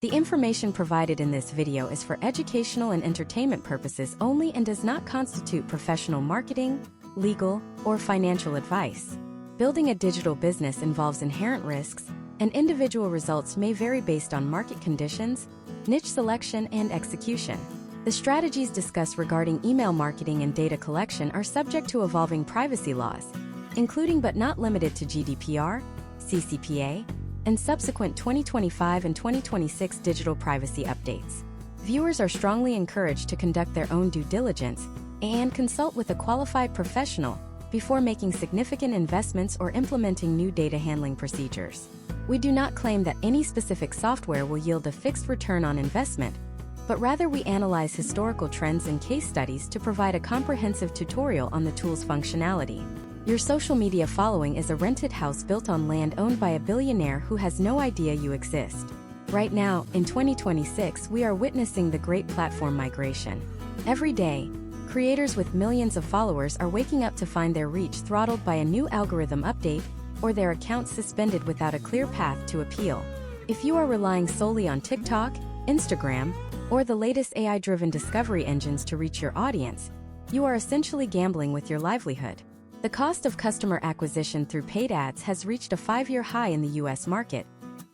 The information provided in this video is for educational and entertainment purposes only and does not constitute professional marketing, legal, or financial advice. Building a digital business involves inherent risks, and individual results may vary based on market conditions, niche selection, and execution. The strategies discussed regarding email marketing and data collection are subject to evolving privacy laws, including but not limited to GDPR, CCPA, and subsequent 2025 and 2026 digital privacy updates. Viewers are strongly encouraged to conduct their own due diligence and consult with a qualified professional before making significant investments or implementing new data handling procedures. We do not claim that any specific software will yield a fixed return on investment, but rather we analyze historical trends and case studies to provide a comprehensive tutorial on the tool's functionality. Your social media following is a rented house built on land owned by a billionaire who has no idea you exist. Right now, in 2026, we are witnessing the great platform migration. Every day, creators with millions of followers are waking up to find their reach throttled by a new algorithm update or their accounts suspended without a clear path to appeal. If you are relying solely on TikTok, Instagram, or the latest AI-driven discovery engines to reach your audience, you are essentially gambling with your livelihood. The cost of customer acquisition through paid ads has reached a 5-year high in the US market,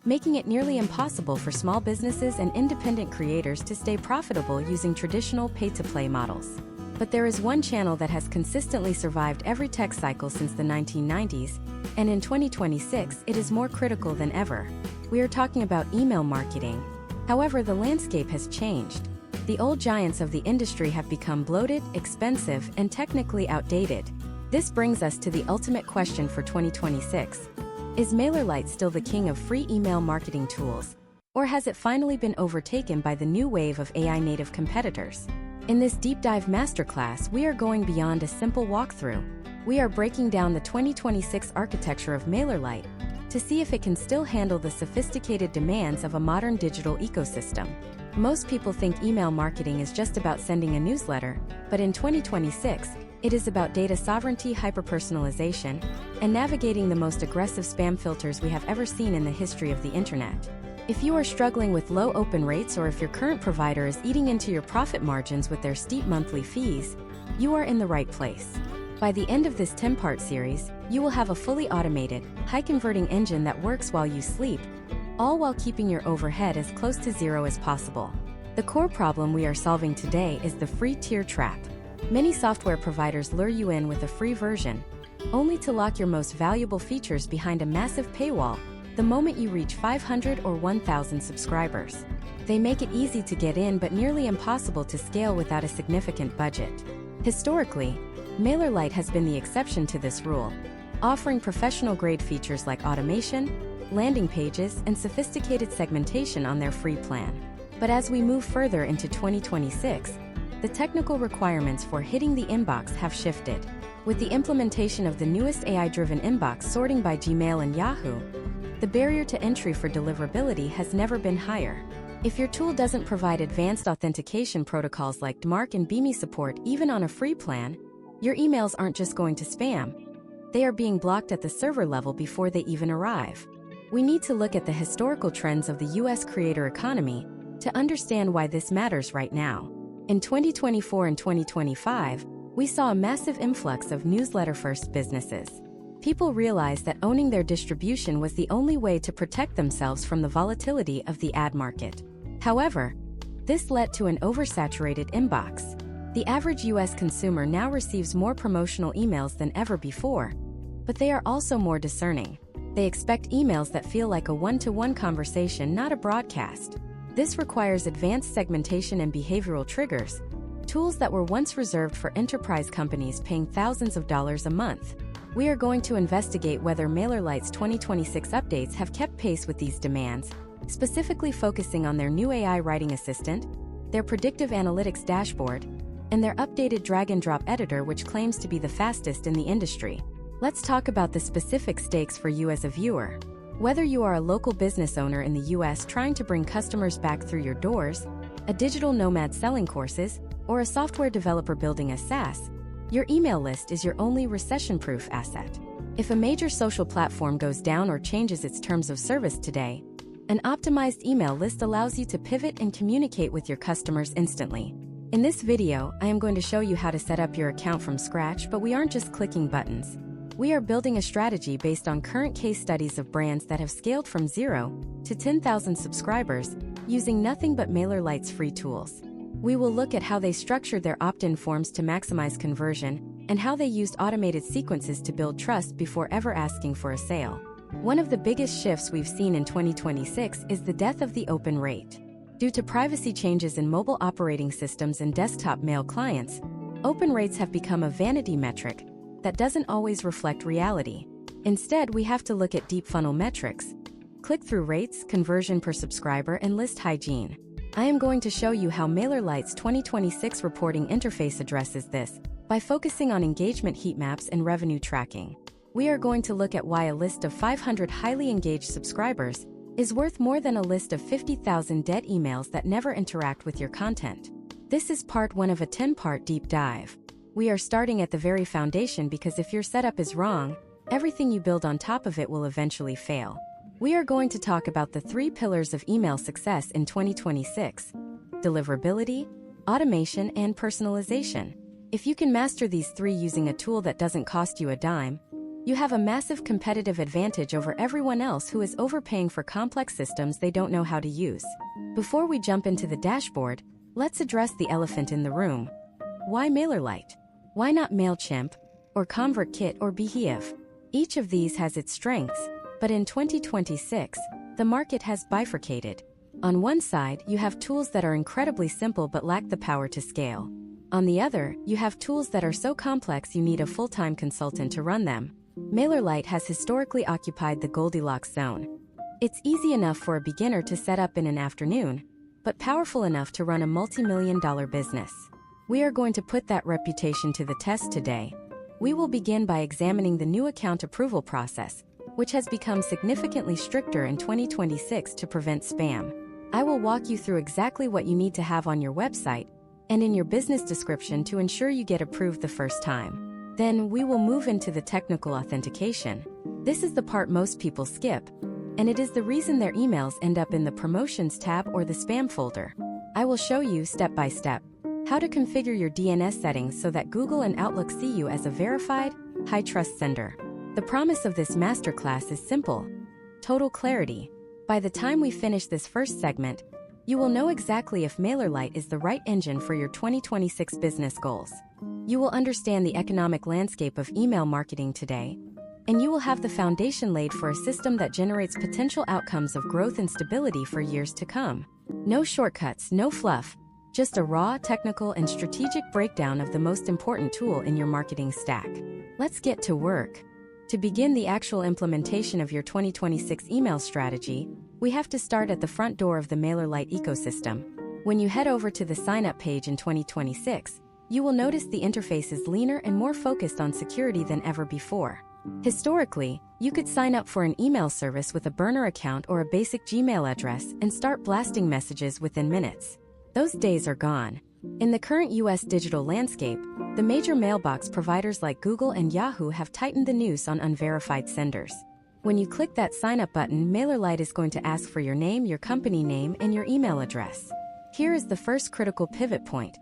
making it nearly impossible for small businesses and independent creators to stay profitable using traditional pay-to-play models. But there is one channel that has consistently survived every tech cycle since the 1990s, and in 2026 it is more critical than ever. We are talking about email marketing. However, the landscape has changed. The old giants of the industry have become bloated, expensive, and technically outdated. This brings us to the ultimate question for 2026. Is MailerLite still the king of free email marketing tools, or has it finally been overtaken by the new wave of AI-native competitors? In this deep dive masterclass, we are going beyond a simple walkthrough. We are breaking down the 2026 architecture of MailerLite to see if it can still handle the sophisticated demands of a modern digital ecosystem. Most people think email marketing is just about sending a newsletter, but in 2026, it is about data sovereignty, hyperpersonalization, and navigating the most aggressive spam filters we have ever seen in the history of the internet. If you are struggling with low open rates or if your current provider is eating into your profit margins with their steep monthly fees, you are in the right place. By the end of this 10-part series, you will have a fully automated, high-converting engine that works while you sleep, all while keeping your overhead as close to zero as possible. The core problem we are solving today is the free tier trap. Many software providers lure you in with a free version, only to lock your most valuable features behind a massive paywall the moment you reach 500 or 1,000 subscribers. They make it easy to get in but nearly impossible to scale without a significant budget. Historically, MailerLite has been the exception to this rule, offering professional-grade features like automation, landing pages, and sophisticated segmentation on their free plan. But as we move further into 2026, the technical requirements for hitting the inbox have shifted. With the implementation of the newest AI-driven inbox sorting by Gmail and Yahoo, the barrier to entry for deliverability has never been higher. If your tool doesn't provide advanced authentication protocols like DMARC and BIMI support even on a free plan, your emails aren't just going to spam. They are being blocked at the server level before they even arrive. We need to look at the historical trends of the US creator economy to understand why this matters right now. In 2024 and 2025, we saw a massive influx of newsletter-first businesses. People realized that owning their distribution was the only way to protect themselves from the volatility of the ad market. However, this led to an oversaturated inbox. The average US consumer now receives more promotional emails than ever before, but they are also more discerning. They expect emails that feel like a one-to-one conversation, not a broadcast. This requires advanced segmentation and behavioral triggers, tools that were once reserved for enterprise companies paying thousands of dollars a month. We are going to investigate whether MailerLite's 2026 updates have kept pace with these demands, specifically focusing on their new AI writing assistant, their predictive analytics dashboard, and their updated drag-and-drop editor, which claims to be the fastest in the industry. Let's talk about the specific stakes for you as a viewer. Whether you are a local business owner in the US trying to bring customers back through your doors, a digital nomad selling courses, or a software developer building a SaaS, your email list is your only recession-proof asset. If a major social platform goes down or changes its terms of service today, An optimized email list allows you to pivot and communicate with your customers instantly. In this video, I am going to show you how to set up your account from scratch, but we aren't just clicking buttons. We are building a strategy based on current case studies of brands that have scaled from 0 to 10,000 subscribers using nothing but MailerLite's free tools. We will look at how they structured their opt-in forms to maximize conversion and how they used automated sequences to build trust before ever asking for a sale. One of the biggest shifts we've seen in 2026 is the death of the open rate. Due to privacy changes in mobile operating systems and desktop mail clients, open rates have become a vanity metric that doesn't always reflect reality. Instead, we have to look at deep funnel metrics, click-through rates, conversion per subscriber, and list hygiene. I am going to show you how MailerLite's 2026 reporting interface addresses this by focusing on engagement heat maps and revenue tracking. We are going to look at why a list of 500 highly engaged subscribers is worth more than a list of 50,000 dead emails that never interact with your content. This is part 1 of a 10-part deep dive. We are starting at the very foundation because if your setup is wrong, everything you build on top of it will eventually fail. We are going to talk about the 3 pillars of email success in 2026: deliverability, automation, and personalization. If you can master these 3 using a tool that doesn't cost you a dime, you have a massive competitive advantage over everyone else who is overpaying for complex systems they don't know how to use. Before we jump into the dashboard, let's address the elephant in the room. Why MailerLite? Why not MailChimp, or ConvertKit, or Behave? Each of these has its strengths, but in 2026, the market has bifurcated. On one side, you have tools that are incredibly simple but lack the power to scale. On the other, you have tools that are so complex you need a full-time consultant to run them. MailerLite has historically occupied the Goldilocks zone. It's easy enough for a beginner to set up in an afternoon, but powerful enough to run a multi-million-dollar business. We are going to put that reputation to the test today. We will begin by examining the new account approval process, which has become significantly stricter in 2026 to prevent spam. I will walk you through exactly what you need to have on your website and in your business description to ensure you get approved the first time. Then we will move into the technical authentication. This is the part most people skip, and it is the reason their emails end up in the Promotions tab or the spam folder. I will show you step by step how to configure your DNS settings so that Google and Outlook see you as a verified, high-trust sender. The promise of this masterclass is simple: total clarity. By the time we finish this first segment, you will know exactly if MailerLite is the right engine for your 2026 business goals. You will understand the economic landscape of email marketing today, and you will have the foundation laid for a system that generates potential outcomes of growth and stability for years to come. No shortcuts, no fluff, just a raw, technical, and strategic breakdown of the most important tool in your marketing stack. Let's get to work. To begin the actual implementation of your 2026 email strategy, we have to start at the front door of the MailerLite ecosystem. When you head over to the sign-up page in 2026, you will notice the interface is leaner and more focused on security than ever before. Historically, you could sign up for an email service with a burner account or a basic Gmail address and start blasting messages within minutes. Those days are gone. In the current US digital landscape, the major mailbox providers like Google and Yahoo have tightened the noose on unverified senders. When you click that sign-up button, MailerLite is going to ask for your name, your company name, and your email address. Here is the first critical pivot point.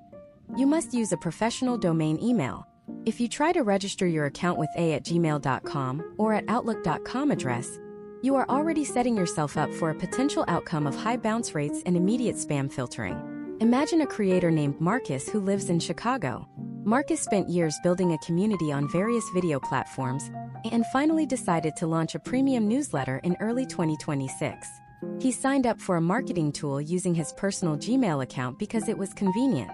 You must use a professional domain email. If you try to register your account with a@gmail.com or at outlook.com address, you are already setting yourself up for a potential outcome of high bounce rates and immediate spam filtering. Imagine a creator named Marcus who lives in Chicago. Marcus spent years building a community on various video platforms and finally decided to launch a premium newsletter in early 2026. He signed up for a marketing tool using his personal Gmail account because it was convenient.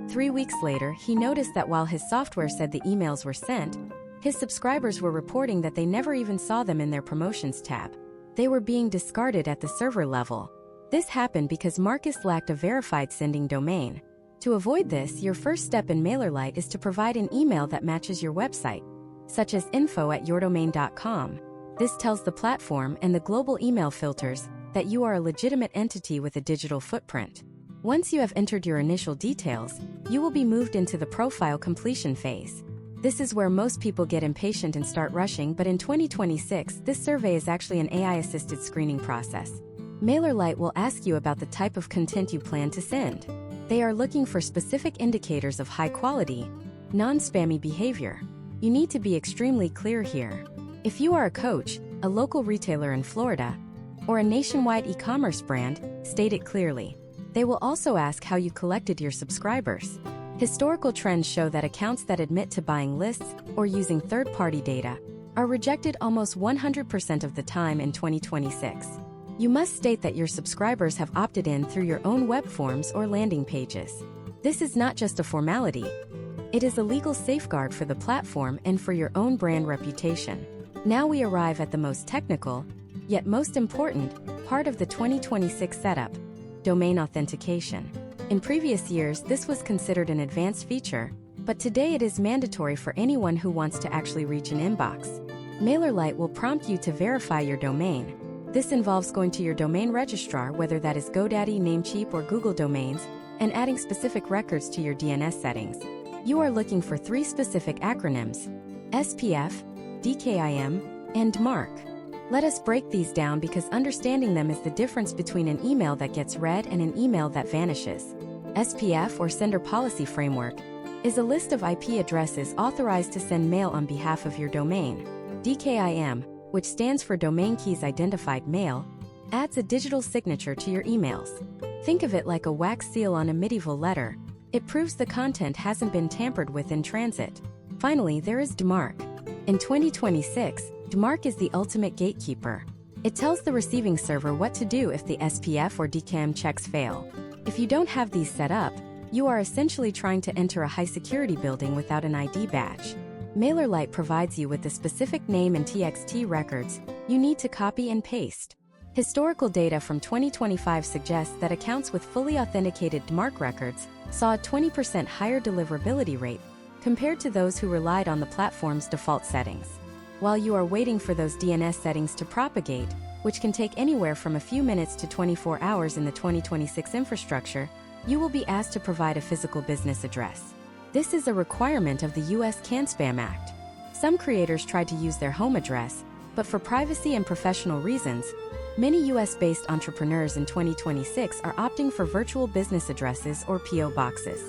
3 weeks later, he noticed that while his software said the emails were sent, his subscribers were reporting that they never even saw them in their Promotions tab. They were being discarded at the server level. This happened because Marcus lacked a verified sending domain. To avoid this, your first step in MailerLite is to provide an email that matches your website, such as info@yourdomain.com. This tells the platform and the global email filters that you are a legitimate entity with a digital footprint. Once you have entered your initial details, you will be moved into the profile completion phase. This is where most people get impatient and start rushing, but in 2026, this survey is actually an AI-assisted screening process. MailerLite will ask you about the type of content you plan to send. They are looking for specific indicators of high quality, non-spammy behavior. You need to be extremely clear here. If you are a coach, a local retailer in Florida, or a nationwide e-commerce brand, state it clearly. They will also ask how you collected your subscribers. Historical trends show that accounts that admit to buying lists or using third-party data are rejected almost 100% of the time in 2026. You must state that your subscribers have opted in through your own web forms or landing pages. This is not just a formality. It is a legal safeguard for the platform and for your own brand reputation. Now we arrive at the most technical, yet most important, part of the 2026 setup: domain authentication. In previous years, this was considered an advanced feature, but today it is mandatory for anyone who wants to actually reach an inbox. MailerLite will prompt you to verify your domain. This involves going to your domain registrar, whether that is GoDaddy, Namecheap, or Google Domains, and adding specific records to your DNS settings. You are looking for 3 specific acronyms: SPF, DKIM, and DMARC. Let us break these down because understanding them is the difference between an email that gets read and an email that vanishes. SPF, or Sender Policy Framework, is a list of IP addresses authorized to send mail on behalf of your domain. DKIM, which stands for Domain Keys Identified Mail, adds a digital signature to your emails. Think of it like a wax seal on a medieval letter. It proves the content hasn't been tampered with in transit. Finally, there is DMARC. In 2026, DMARC is the ultimate gatekeeper. It tells the receiving server what to do if the SPF or DKIM checks fail. If you don't have these set up, you are essentially trying to enter a high-security building without an ID badge. MailerLite provides you with the specific name and TXT records you need to copy and paste. Historical data from 2025 suggests that accounts with fully authenticated DMARC records saw a 20% higher deliverability rate compared to those who relied on the platform's default settings. While you are waiting for those DNS settings to propagate, which can take anywhere from a few minutes to 24 hours in the 2026 infrastructure, you will be asked to provide a physical business address. This is a requirement of the U.S. CAN-SPAM Act. Some creators tried to use their home address, but for privacy and professional reasons, many U.S.-based entrepreneurs in 2026 are opting for virtual business addresses or P.O. boxes.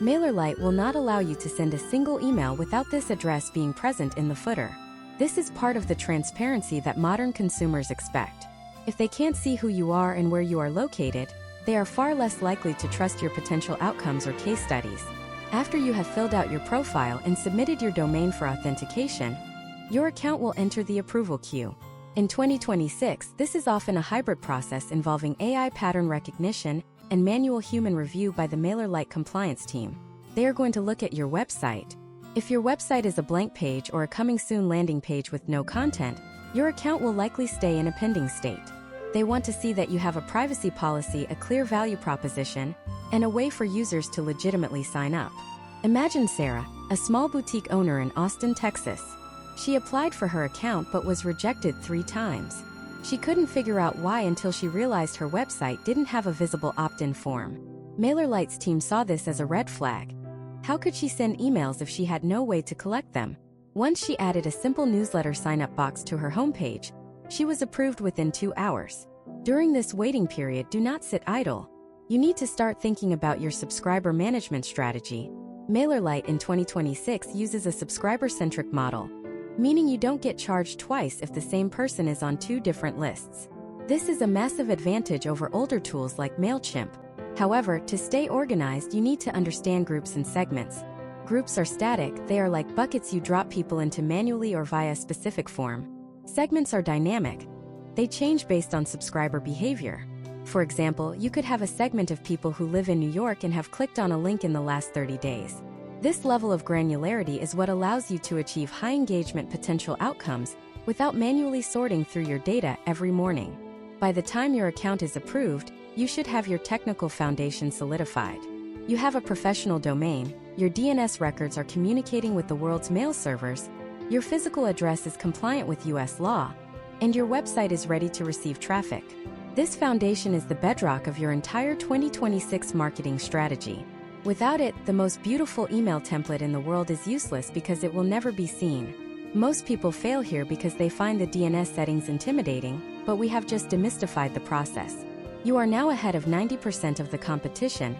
MailerLite will not allow you to send a single email without this address being present in the footer. This is part of the transparency that modern consumers expect. If they can't see who you are and where you are located, they are far less likely to trust your potential outcomes or case studies. After you have filled out your profile and submitted your domain for authentication, your account will enter the approval queue. In 2026, this is often a hybrid process involving AI pattern recognition and manual human review by the MailerLite compliance team. They are going to look at your website. If your website is a blank page or a coming soon landing page with no content, your account will likely stay in a pending state. They want to see that you have a privacy policy, a clear value proposition, and a way for users to legitimately sign up. Imagine Sarah, a small boutique owner in Austin, Texas. She applied for her account but was rejected 3 times. She couldn't figure out why until she realized her website didn't have a visible opt-in form. MailerLite's team saw this as a red flag. How could she send emails if she had no way to collect them? Once she added a simple newsletter sign-up box to her homepage, she was approved within 2 hours. During this waiting period, do not sit idle. You need to start thinking about your subscriber management strategy. MailerLite in 2026 uses a subscriber-centric model, meaning you don't get charged twice if the same person is on 2 different lists. This is a massive advantage over older tools like MailChimp. However, to stay organized, you need to understand groups and segments. Groups are static, they are like buckets you drop people into manually or via a specific form. Segments are dynamic. They change based on subscriber behavior. For example, you could have a segment of people who live in New York and have clicked on a link in the last 30 days. This level of granularity is what allows you to achieve high engagement potential outcomes without manually sorting through your data every morning. By the time your account is approved, you should have your technical foundation solidified. You have a professional domain, your DNS records are communicating with the world's mail servers, your physical address is compliant with US law, and your website is ready to receive traffic. This foundation is the bedrock of your entire 2026 marketing strategy. Without it, the most beautiful email template in the world is useless because it will never be seen. Most people fail here because they find the DNS settings intimidating, but we have just demystified the process. You are now ahead of 90% of the competition,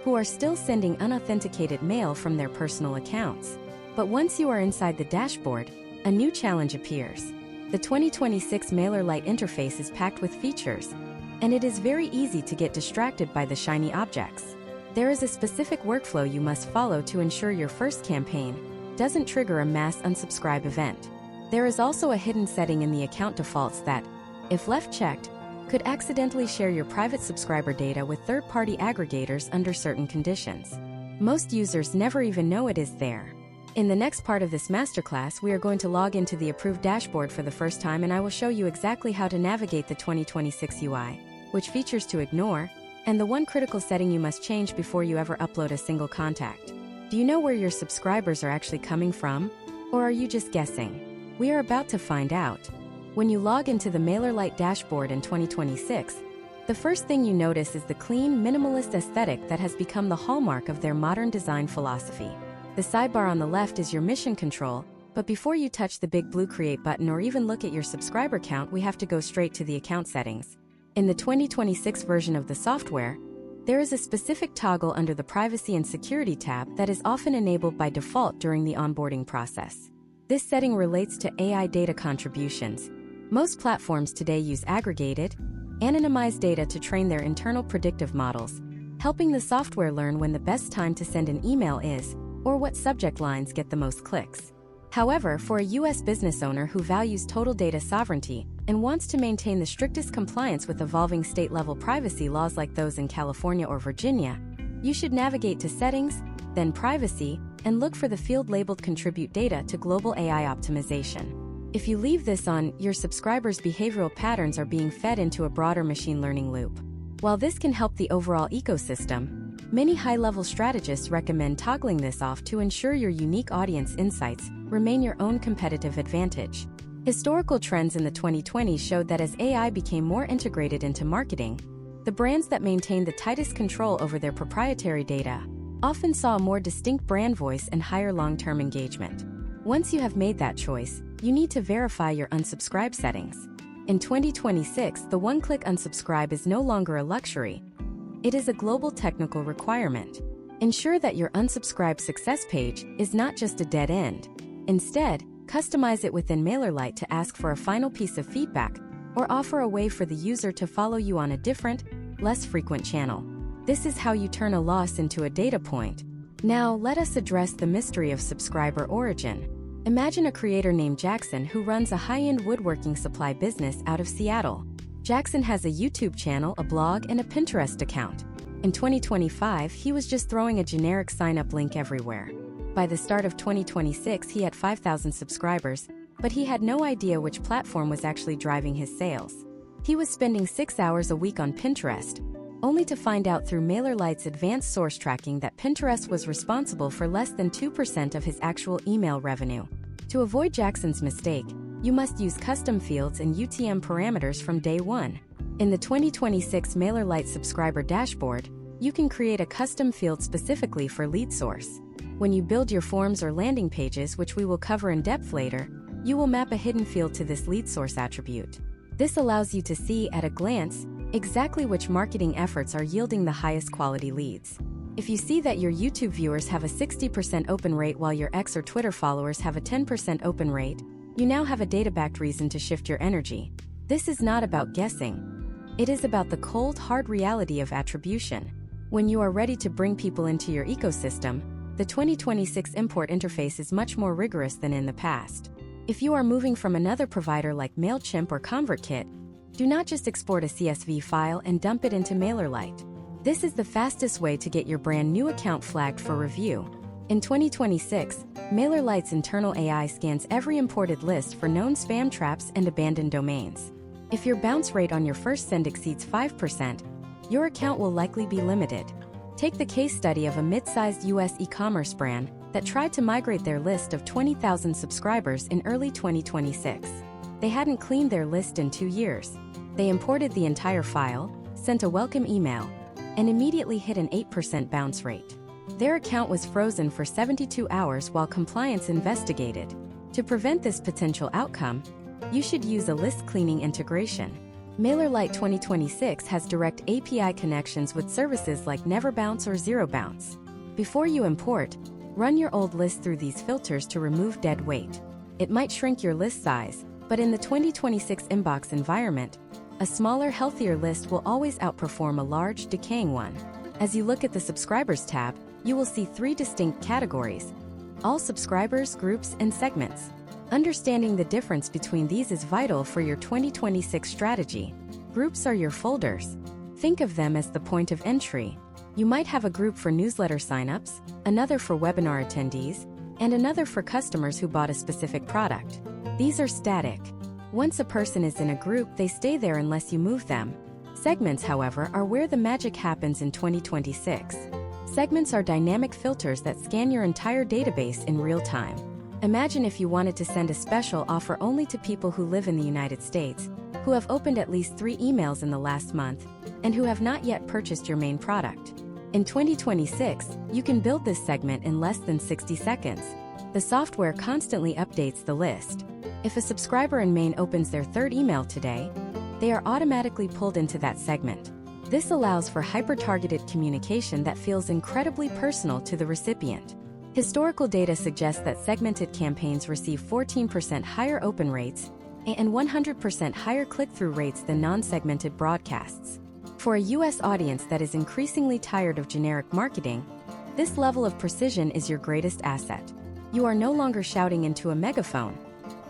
who are still sending unauthenticated mail from their personal accounts. But once you are inside the dashboard, a new challenge appears. The 2026 MailerLite interface is packed with features, and it is very easy to get distracted by the shiny objects. There is a specific workflow you must follow to ensure your first campaign doesn't trigger a mass unsubscribe event. There is also a hidden setting in the account defaults that, if left checked, could accidentally share your private subscriber data with third-party aggregators under certain conditions. Most users never even know it is there. In the next part of this masterclass, we are going to log into the approved dashboard for the first time, and I will show you exactly how to navigate the 2026 UI, which features to ignore, and the one critical setting you must change before you ever upload a single contact. Do you know where your subscribers are actually coming from? Or are you just guessing? We are about to find out. When you log into the MailerLite dashboard in 2026, the first thing you notice is the clean, minimalist aesthetic that has become the hallmark of their modern design philosophy. The sidebar on the left is your mission control, but before you touch the big blue Create button or even look at your subscriber count, we have to go straight to the account settings. In the 2026 version of the software, there is a specific toggle under the Privacy and Security tab that is often enabled by default during the onboarding process. This setting relates to AI data contributions. Most platforms today use aggregated, anonymized data to train their internal predictive models, helping the software learn when the best time to send an email is, or what subject lines get the most clicks. However, for a U.S. business owner who values total data sovereignty and wants to maintain the strictest compliance with evolving state-level privacy laws like those in California or Virginia, you should navigate to Settings, then Privacy, and look for the field labeled Contribute Data to Global AI Optimization. If you leave this on, your subscribers' behavioral patterns are being fed into a broader machine learning loop. While this can help the overall ecosystem, many high-level strategists recommend toggling this off to ensure your unique audience insights remain your own competitive advantage. Historical trends in the 2020s showed that as AI became more integrated into marketing, the brands that maintained the tightest control over their proprietary data often saw a more distinct brand voice and higher long-term engagement. Once you have made that choice, you need to verify your unsubscribe settings. In 2026, the one-click unsubscribe is no longer a luxury. It is a global technical requirement. Ensure that your unsubscribe success page is not just a dead end. Instead, customize it within MailerLite to ask for a final piece of feedback or offer a way for the user to follow you on a different, less frequent channel. This is how you turn a loss into a data point. Now, let us address the mystery of subscriber origin. Imagine a creator named Jackson who runs a high-end woodworking supply business out of Seattle. Jackson has a YouTube channel, a blog, and a Pinterest account. In 2025, he was just throwing a generic sign-up link everywhere. By the start of 2026, he had 5,000 subscribers, but he had no idea which platform was actually driving his sales. He was spending 6 hours a week on Pinterest, only to find out through MailerLite's advanced source tracking that Pinterest was responsible for less than 2% of his actual email revenue. To avoid Jackson's mistake, you must use custom fields and UTM parameters from day one. In the 2026 MailerLite subscriber dashboard, you can create a custom field specifically for lead source. When you build your forms or landing pages, which we will cover in depth later, you will map a hidden field to this lead source attribute. This allows you to see at a glance exactly which marketing efforts are yielding the highest quality leads. If you see that your YouTube viewers have a 60% open rate while your X or Twitter followers have a 10% open rate, you now have a data-backed reason to shift your energy. This is not about guessing. It is about the cold, hard reality of attribution. When you are ready to bring people into your ecosystem, the 2026 import interface is much more rigorous than in the past. If you are moving from another provider like MailChimp or ConvertKit, do not just export a CSV file and dump it into MailerLite. This is the fastest way to get your brand new account flagged for review. In 2026, MailerLite's internal AI scans every imported list for known spam traps and abandoned domains. If your bounce rate on your first send exceeds 5%, your account will likely be limited. Take the case study of a mid-sized US e-commerce brand that tried to migrate their list of 20,000 subscribers in early 2026. They hadn't cleaned their list in 2 years. They imported the entire file, sent a welcome email, and immediately hit an 8% bounce rate. Their account was frozen for 72 hours while compliance investigated. To prevent this potential outcome, You should use a list cleaning integration. MailerLite 2026 has direct API connections with services like Never Bounce or Zero Bounce. Before you import, run your old list through these filters to remove dead weight. It might shrink your list size, but in the 2026 inbox environment, a smaller, healthier list will always outperform a large, decaying one. As you look at the Subscribers tab, you will see 3 distinct categories: all subscribers, groups, and segments. Understanding the difference between these is vital for your 2026 strategy. Groups are your folders. Think of them as the point of entry. You might have a group for newsletter signups, another for webinar attendees, and another for customers who bought a specific product. These are static. Once a person is in a group, they stay there unless you move them. Segments, however, are where the magic happens in 2026. Segments are dynamic filters that scan your entire database in real time. Imagine if you wanted to send a special offer only to people who live in the United States, who have opened at least 3 emails in the last month, and who have not yet purchased your main product. In 2026, you can build this segment in less than 60 seconds. The software constantly updates the list. If a subscriber in Maine opens their 3rd email today, they are automatically pulled into that segment. This allows for hyper-targeted communication that feels incredibly personal to the recipient. Historical data suggests that segmented campaigns receive 14% higher open rates and 100% higher click-through rates than non-segmented broadcasts. For a US audience that is increasingly tired of generic marketing, this level of precision is your greatest asset. You are no longer shouting into a megaphone.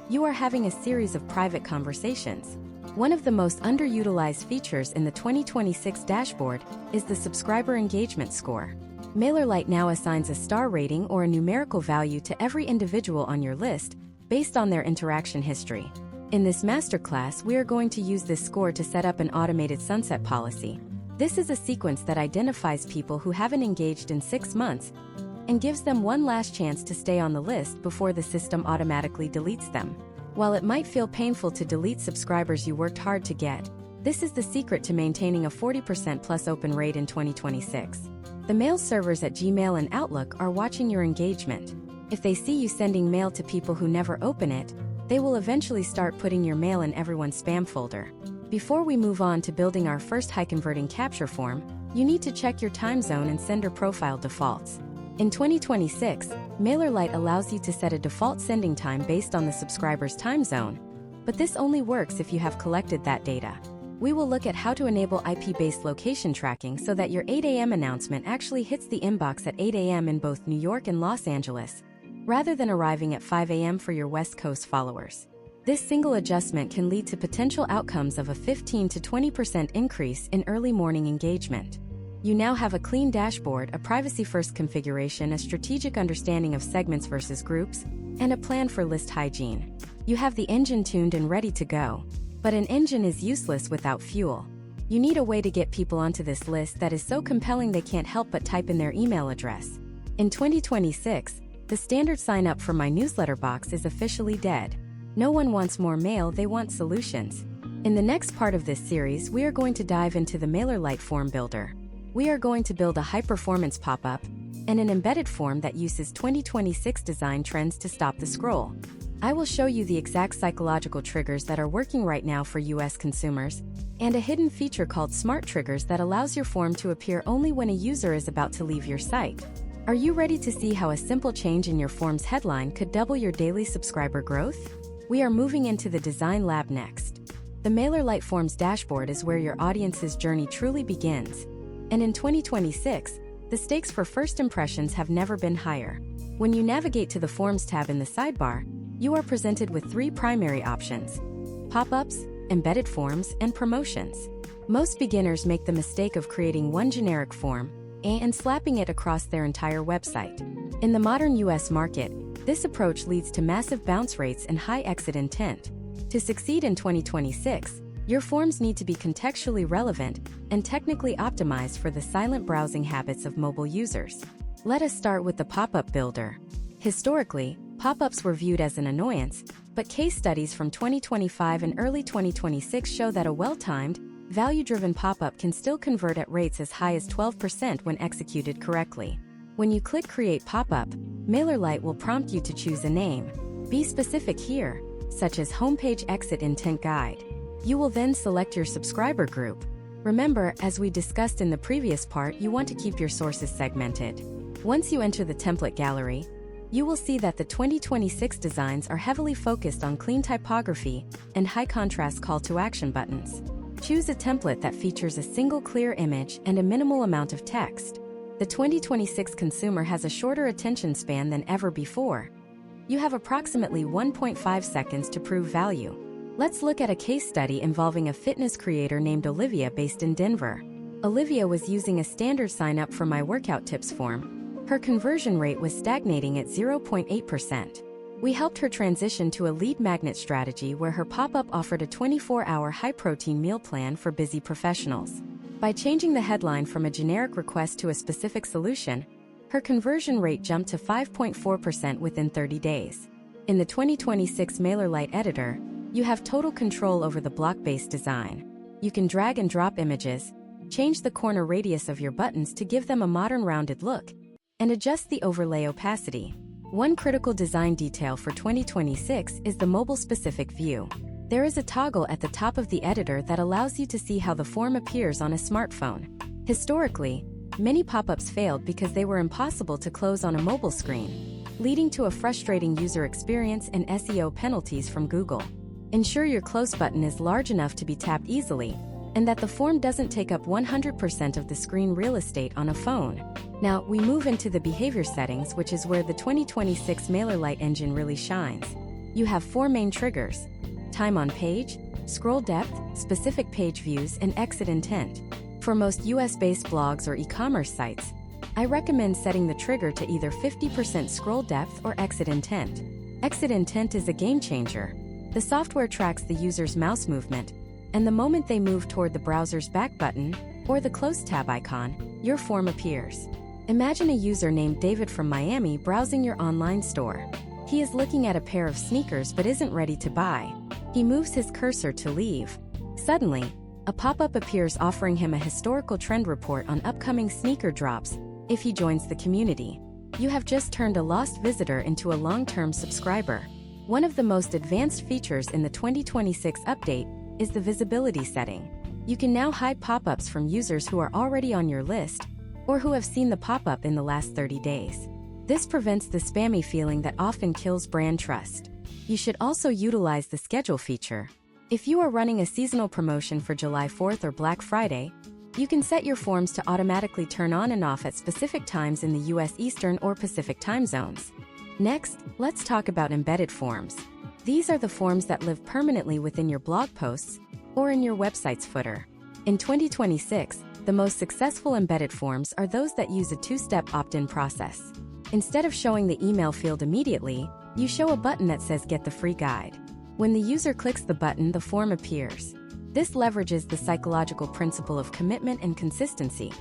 You are having a series of private conversations. One of the most underutilized features in the 2026 dashboard is the subscriber engagement score. MailerLite now assigns a star rating or a numerical value to every individual on your list based on their interaction history. In this masterclass, we are going to use this score to set up an automated sunset policy. This is a sequence that identifies people who haven't engaged in 6 months and gives them one last chance to stay on the list before the system automatically deletes them. While it might feel painful to delete subscribers you worked hard to get, this is the secret to maintaining a 40% plus open rate in 2026. The mail servers at Gmail and Outlook are watching your engagement. If they see you sending mail to people who never open it, they will eventually start putting your mail in everyone's spam folder. Before we move on to building our first high-converting capture form, you need to check your time zone and sender profile defaults. In 2026, MailerLite allows you to set a default sending time based on the subscriber's time zone, but this only works if you have collected that data. We will look at how to enable IP-based location tracking so that your 8 a.m. announcement actually hits the inbox at 8 a.m. in both New York and Los Angeles, rather than arriving at 5 a.m. for your West Coast followers. This single adjustment can lead to potential outcomes of a 15 to 20% increase in early morning engagement. You now have a clean dashboard, a privacy-first configuration, a strategic understanding of segments versus groups, and a plan for list hygiene. You have the engine tuned and ready to go. But an engine is useless without fuel. You need a way to get people onto this list that is so compelling they can't help but type in their email address. In 2026, the standard sign-up for my newsletter box is officially dead. No one wants more mail, they want solutions. In the next part of this series, we are going to dive into the MailerLite form builder. We are going to build a high-performance pop-up and an embedded form that uses 2026 design trends to stop the scroll. I will show you the exact psychological triggers that are working right now for US consumers, and a hidden feature called Smart Triggers that allows your form to appear only when a user is about to leave your site. Are you ready to see how a simple change in your form's headline could double your daily subscriber growth? We are moving into the design lab next. The MailerLite Forms dashboard is where your audience's journey truly begins. And in 2026, the stakes for first impressions have never been higher. When you navigate to the Forms tab in the sidebar, you are presented with 3 primary options: pop-ups, embedded forms, and promotions. Most beginners make the mistake of creating one generic form and slapping it across their entire website. In the modern US market, this approach leads to massive bounce rates and high exit intent. To succeed in 2026, your forms need to be contextually relevant and technically optimized for the silent browsing habits of mobile users. Let us start with the pop-up builder. Historically, pop-ups were viewed as an annoyance, but case studies from 2025 and early 2026 show that a well-timed, value-driven pop-up can still convert at rates as high as 12% when executed correctly. When you click Create Pop-up, MailerLite will prompt you to choose a name. Be specific here. such as Homepage Exit Intent Guide. You will then select your subscriber group. Remember, as we discussed in the previous part, you want to keep your sources segmented. Once you enter the template gallery, you will see that the 2026 designs are heavily focused on clean typography and high-contrast call-to-action buttons. Choose a template that features a single clear image and a minimal amount of text. The 2026 consumer has a shorter attention span than ever before. You have approximately 1.5 seconds to prove value. Let's look at a case study involving a fitness creator named Olivia based in Denver. Olivia was using a standard sign-up for My Workout Tips form. Her conversion rate was stagnating at 0.8%. We helped her transition to a lead magnet strategy where her pop-up offered a 24-hour high-protein meal plan for busy professionals. By changing the headline from a generic request to a specific solution, her conversion rate jumped to 5.4% within 30 days. In the 2026 MailerLite editor, you have total control over the block-based design. You can drag and drop images, change the corner radius of your buttons to give them a modern rounded look, and adjust the overlay opacity. One critical design detail for 2026 is the mobile-specific view. There is a toggle at the top of the editor that allows you to see how the form appears on a smartphone. Historically, many pop-ups failed because they were impossible to close on a mobile screen, leading to a frustrating user experience and SEO penalties from Google. Ensure your close button is large enough to be tapped easily, and that the form doesn't take up 100% of the screen real estate on a phone. Now, we move into the behavior settings, which is where the 2026 MailerLite engine really shines. You have 4 main triggers: time on page, scroll depth, specific page views, and exit intent. For most US-based blogs or e-commerce sites, I recommend setting the trigger to either 50% scroll depth or exit intent. Exit intent is a game changer. The software tracks the user's mouse movement, and the moment they move toward the browser's back button or the close tab icon, your form appears. Imagine a user named David from Miami browsing your online store. He is looking at a pair of sneakers but isn't ready to buy. He moves his cursor to leave. Suddenly, a pop-up appears offering him a historical trend report on upcoming sneaker drops if he joins the community. You have just turned a lost visitor into a long-term subscriber. One of the most advanced features in the 2026 update is the visibility setting. You can now hide pop-ups from users who are already on your list or who have seen the pop-up in the last 30 days. This prevents the spammy feeling that often kills brand trust. You should also utilize the schedule feature. If you are running a seasonal promotion for July 4th or Black Friday, you can set your forms to automatically turn on and off at specific times in the US Eastern or Pacific time zones. Next, let's talk about embedded forms. These are the forms that live permanently within your blog posts or in your website's footer. In 2026, the most successful embedded forms are those that use a 2-step opt-in process. Instead of showing the email field immediately, you show a button that says Get the Free Guide. When the user clicks the button, the form appears. This leverages the psychological principle of commitment and consistency.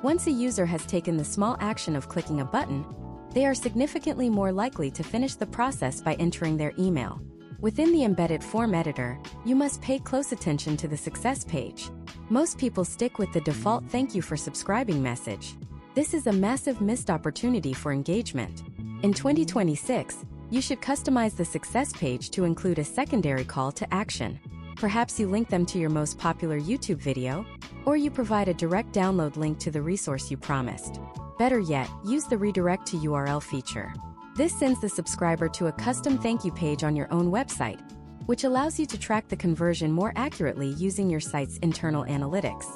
Once a user has taken the small action of clicking a button, they are significantly more likely to finish the process by entering their email. Within the embedded form editor, you must pay close attention to the success page. Most people stick with the default "Thank you for subscribing" message. This is a massive missed opportunity for engagement. In 2026, you should customize the success page to include a secondary call to action. Perhaps you link them to your most popular YouTube video, or you provide a direct download link to the resource you promised. Better yet, use the redirect to URL feature. This sends the subscriber to a custom thank you page on your own website, which allows you to track the conversion more accurately using your site's internal analytics.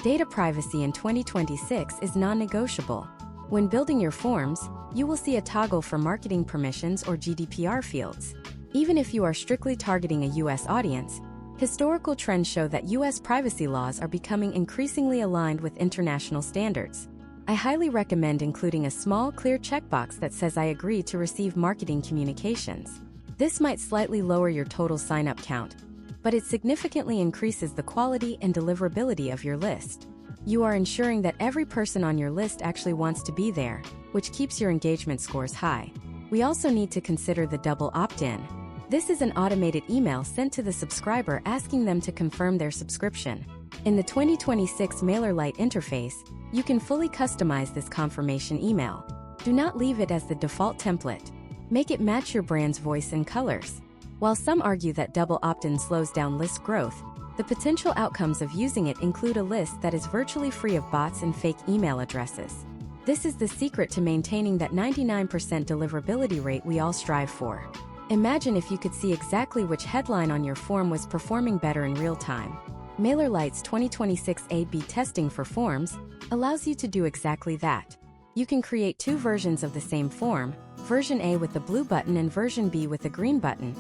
Data privacy in 2026 is non-negotiable. When building your forms, you will see a toggle for marketing permissions or GDPR fields. Even if you are strictly targeting a US audience, historical trends show that US privacy laws are becoming increasingly aligned with international standards. I highly recommend including a small, clear checkbox that says I agree to receive marketing communications. This might slightly lower your total sign-up count, but it significantly increases the quality and deliverability of your list. You are ensuring that every person on your list actually wants to be there, which keeps your engagement scores high. We also need to consider the double opt-in. This is an automated email sent to the subscriber asking them to confirm their subscription. In the 2026 MailerLite interface, you can fully customize this confirmation email. Do not leave it as the default template. Make it match your brand's voice and colors. While some argue that double opt-in slows down list growth, the potential outcomes of using it include a list that is virtually free of bots and fake email addresses. This is the secret to maintaining that 99% deliverability rate we all strive for. Imagine if you could see exactly which headline on your form was performing better in real time. MailerLite's 2026 A/B testing for forms allows you to do exactly that. You can create two versions of the same form, version A with the blue button and version B with the green button,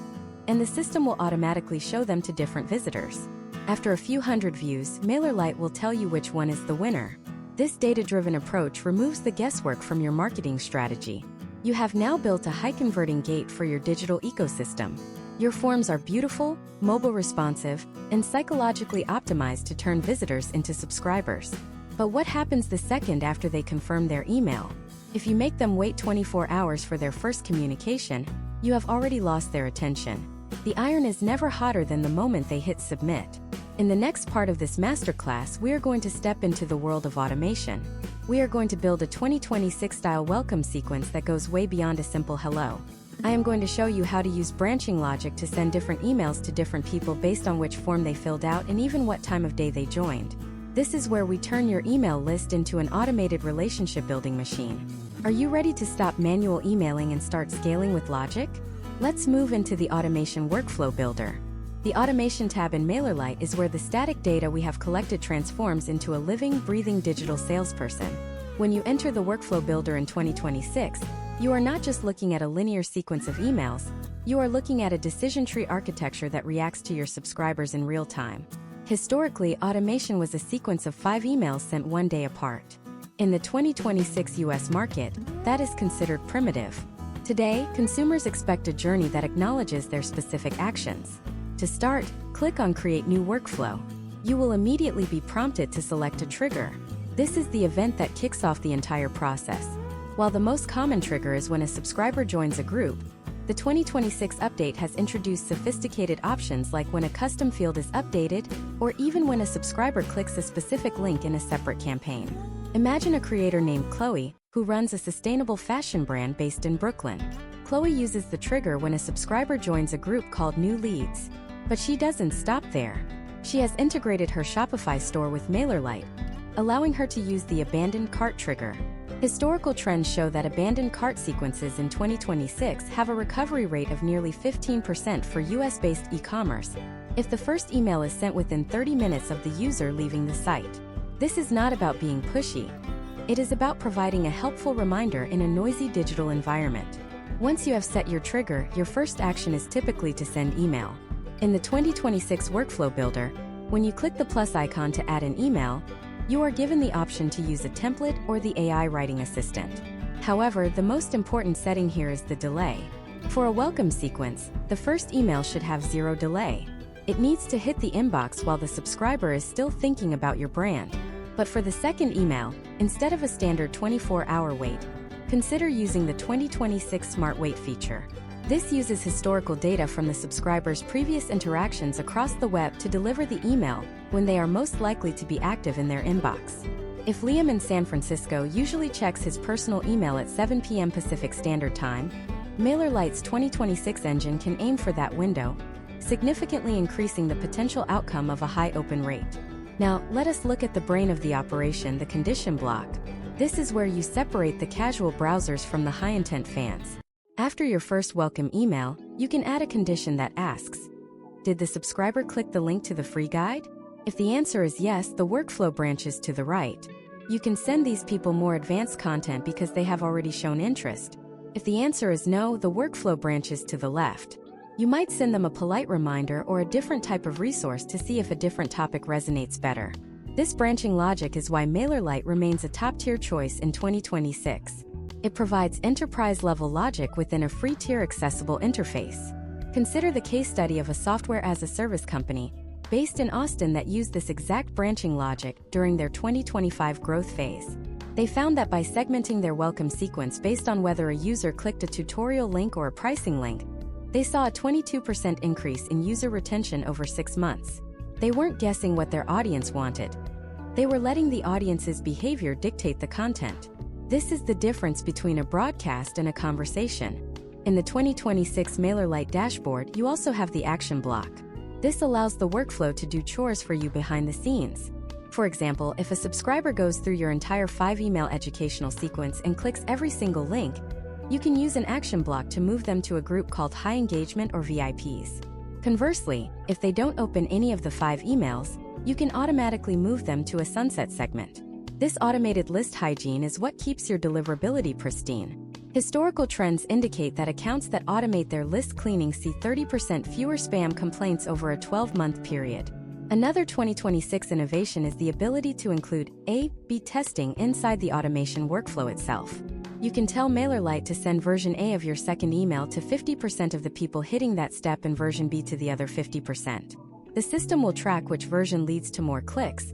and the system will automatically show them to different visitors. After a few hundred views, MailerLite will tell you which one is the winner. This data-driven approach removes the guesswork from your marketing strategy. You have now built a high-converting gate for your digital ecosystem. Your forms are beautiful, mobile responsive, and psychologically optimized to turn visitors into subscribers. But what happens the second after they confirm their email? If you make them wait 24 hours for their first communication, you have already lost their attention. The iron is never hotter than the moment they hit submit. In the next part of this masterclass, we are going to step into the world of automation. We are going to build a 2026-style welcome sequence that goes way beyond a simple hello. I am going to show you how to use branching logic to send different emails to different people based on which form they filled out and even what time of day they joined. This is where we turn your email list into an automated relationship-building machine. Are you ready to stop manual emailing and start scaling with logic? Let's move into the Automation Workflow Builder. The Automation tab in MailerLite is where the static data we have collected transforms into a living, breathing digital salesperson. When you enter the Workflow Builder in 2026, you are not just looking at a linear sequence of emails, you are looking at a decision tree architecture that reacts to your subscribers in real time. Historically, automation was a sequence of 5 emails sent one day apart. In the 2026 US market, that is considered primitive. Today, consumers expect a journey that acknowledges their specific actions. To start, click on Create New Workflow. You will immediately be prompted to select a trigger. This is the event that kicks off the entire process. While the most common trigger is when a subscriber joins a group, the 2026 update has introduced sophisticated options like when a custom field is updated, or even when a subscriber clicks a specific link in a separate campaign. Imagine a creator named Chloe, who runs a sustainable fashion brand based in Brooklyn. Chloe uses the trigger when a subscriber joins a group called New Leads. But she doesn't stop there. She has integrated her Shopify store with MailerLite, allowing her to use the abandoned cart trigger. Historical trends show that abandoned cart sequences in 2026 have a recovery rate of nearly 15% for US-based e-commerce, if the first email is sent within 30 minutes of the user leaving the site. This is not about being pushy. It is about providing a helpful reminder in a noisy digital environment. Once you have set your trigger, your first action is typically to send email. In the 2026 Workflow Builder, when you click the plus icon to add an email, you are given the option to use a template or the AI writing assistant. However, the most important setting here is the delay. For a welcome sequence, the first email should have 0 delay. It needs to hit the inbox while the subscriber is still thinking about your brand. But for the second email, instead of a standard 24-hour wait, consider using the 2026 Smart Wait feature. This uses historical data from the subscriber's previous interactions across the web to deliver the email when they are most likely to be active in their inbox. If Liam in San Francisco usually checks his personal email at 7 p.m. Pacific Standard Time, MailerLite's 2026 engine can aim for that window, significantly increasing the potential outcome of a high open rate. Now, let us look at the brain of the operation, the condition block. This is where you separate the casual browsers from the high-intent fans. After your first welcome email, you can add a condition that asks, did the subscriber click the link to the free guide? If the answer is yes, the workflow branches to the right. You can send these people more advanced content because they have already shown interest. If the answer is no, the workflow branches to the left. You might send them a polite reminder or a different type of resource to see if a different topic resonates better. This branching logic is why MailerLite remains a top-tier choice in 2026. It provides enterprise-level logic within a free-tier accessible interface. Consider the case study of a software-as-a-service company based in Austin that used this exact branching logic during their 2025 growth phase. They found that by segmenting their welcome sequence based on whether a user clicked a tutorial link or a pricing link, they saw a 22% increase in user retention over 6 months. They weren't guessing what their audience wanted. They were letting the audience's behavior dictate the content. This is the difference between a broadcast and a conversation. In the 2026 MailerLite dashboard, you also have the action block. This allows the workflow to do chores for you behind the scenes. For example, if a subscriber goes through your entire 5-email educational sequence and clicks every single link, you can use an action block to move them to a group called High Engagement or VIPs. Conversely, if they don't open any of the 5 emails, you can automatically move them to a sunset segment. This automated list hygiene is what keeps your deliverability pristine. Historical trends indicate that accounts that automate their list cleaning see 30% fewer spam complaints over a 12-month period. Another 2026 innovation is the ability to include A/B testing inside the automation workflow itself. You can tell MailerLite to send version A of your second email to 50% of the people hitting that step and version B to the other 50%. The system will track which version leads to more clicks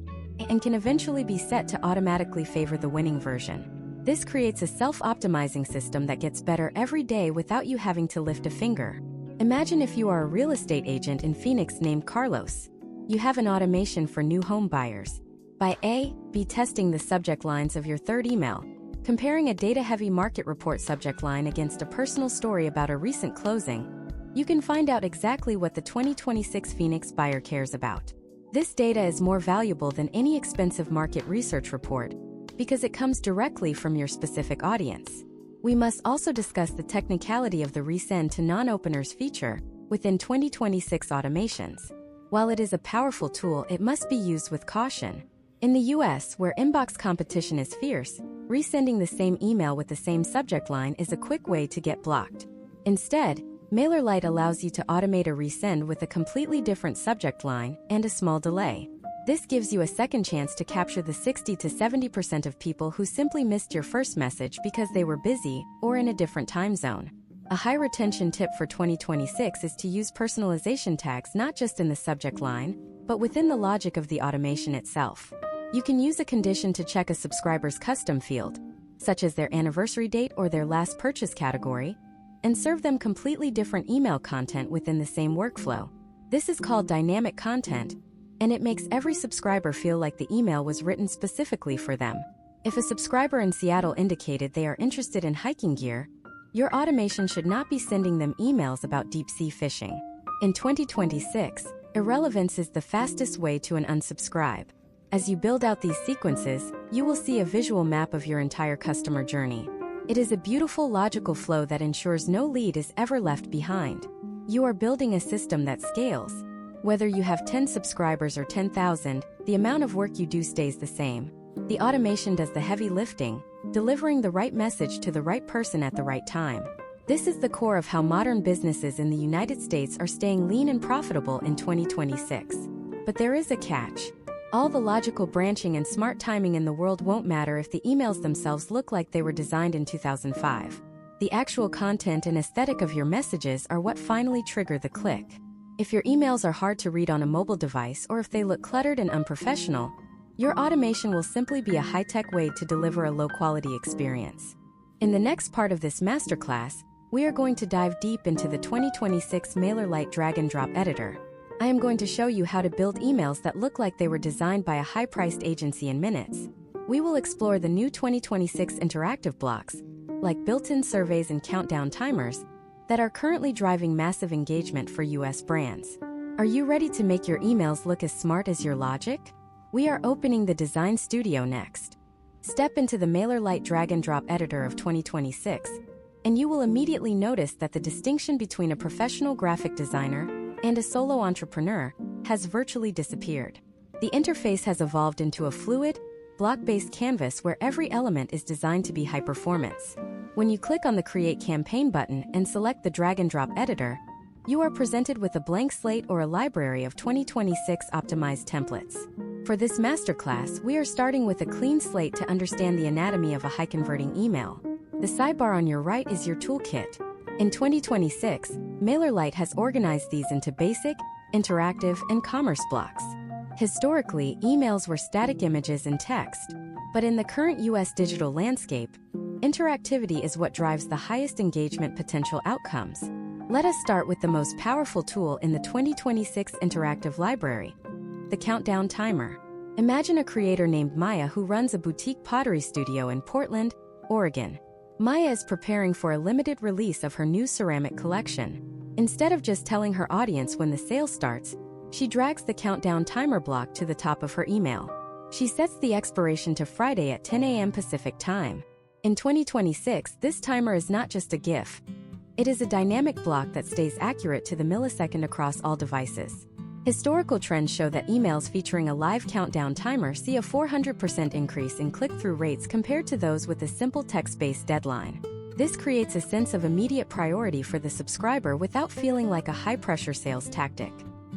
and can eventually be set to automatically favor the winning version. This creates a self-optimizing system that gets better every day without you having to lift a finger. Imagine if you are a real estate agent in Phoenix named Carlos. You have an automation for new home buyers. By A/B testing the subject lines of your third email, comparing a data-heavy market report subject line against a personal story about a recent closing, you can find out exactly what the 2026 Phoenix buyer cares about. This data is more valuable than any expensive market research report because it comes directly from your specific audience. We must also discuss the technicality of the resend to non-openers feature within 2026 automations. While it is a powerful tool, it must be used with caution. In the US, where inbox competition is fierce, resending the same email with the same subject line is a quick way to get blocked. Instead, MailerLite allows you to automate a resend with a completely different subject line and a small delay. This gives you a second chance to capture the 60 to 70% of people who simply missed your first message because they were busy or in a different time zone. A high retention tip for 2026 is to use personalization tags not just in the subject line, but within the logic of the automation itself. You can use a condition to check a subscriber's custom field, such as their anniversary date or their last purchase category, and serve them completely different email content within the same workflow. This is called dynamic content, and it makes every subscriber feel like the email was written specifically for them. If a subscriber in Seattle indicated they are interested in hiking gear, your automation should not be sending them emails about deep-sea fishing. In 2026, irrelevance is the fastest way to an unsubscribe. As you build out these sequences, you will see a visual map of your entire customer journey. It is a beautiful logical flow that ensures no lead is ever left behind. You are building a system that scales. Whether you have 10 subscribers or 10,000, the amount of work you do stays the same. The automation does the heavy lifting, delivering the right message to the right person at the right time. This is the core of how modern businesses in the United States are staying lean and profitable in 2026. But there is a catch. All the logical branching and smart timing in the world won't matter if the emails themselves look like they were designed in 2005. The actual content and aesthetic of your messages are what finally trigger the click. If your emails are hard to read on a mobile device or if they look cluttered and unprofessional, your automation will simply be a high-tech way to deliver a low-quality experience. In the next part of this masterclass, we are going to dive deep into the 2026 MailerLite drag-and-drop editor. I am going to show you how to build emails that look like they were designed by a high-priced agency in minutes. We will explore the new 2026 interactive blocks, like built-in surveys and countdown timers, that are currently driving massive engagement for US brands. Are you ready to make your emails look as smart as your logic? We are opening the Design Studio next. Step into the MailerLite drag-and-drop editor of 2026, and you will immediately notice that the distinction between a professional graphic designer and a solo entrepreneur has virtually disappeared. The interface has evolved into a fluid, block-based canvas where every element is designed to be high performance. When you click on the Create Campaign button and select the drag-and-drop editor, you are presented with a blank slate or a library of 2026 optimized templates. For this masterclass, we are starting with a clean slate to understand the anatomy of a high-converting email. The sidebar on your right is your toolkit. In 2026, MailerLite has organized these into basic, interactive, and commerce blocks. Historically, emails were static images and text, but in the current US digital landscape, interactivity is what drives the highest engagement potential outcomes. Let us start with the most powerful tool in the 2026 interactive library, the countdown timer. Imagine a creator named Maya who runs a boutique pottery studio in Portland, Oregon. Maya is preparing for a limited release of her new ceramic collection. Instead of just telling her audience when the sale starts, she drags the countdown timer block to the top of her email. She sets the expiration to Friday at 10 a.m. Pacific Time. In 2026, this timer is not just a GIF. It is a dynamic block that stays accurate to the millisecond across all devices. Historical trends show that emails featuring a live countdown timer see a 400% increase in click-through rates compared to those with a simple text-based deadline. This creates a sense of immediate priority for the subscriber without feeling like a high-pressure sales tactic.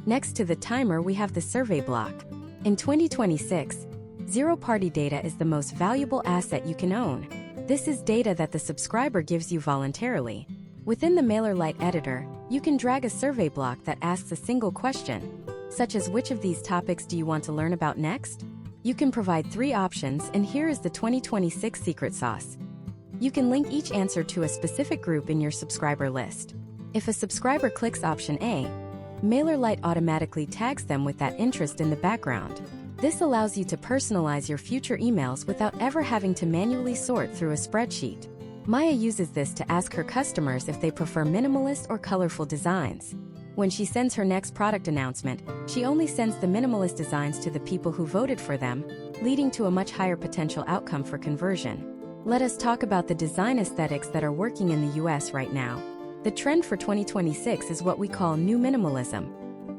Next to the timer, we have the survey block. In 2026, zero-party data is the most valuable asset you can own. This is data that the subscriber gives you voluntarily. Within the MailerLite editor, you can drag a survey block that asks a single question, such as which of these topics do you want to learn about next? You can provide 3 options, and here is the 2026 secret sauce. You can link each answer to a specific group in your subscriber list. If a subscriber clicks option A, MailerLite automatically tags them with that interest in the background. This allows you to personalize your future emails without ever having to manually sort through a spreadsheet. Maya uses this to ask her customers if they prefer minimalist or colorful designs. When she sends her next product announcement, she only sends the minimalist designs to the people who voted for them, leading to a much higher potential outcome for conversion. Let us talk about the design aesthetics that are working in the US right now. The trend for 2026 is what we call new minimalism.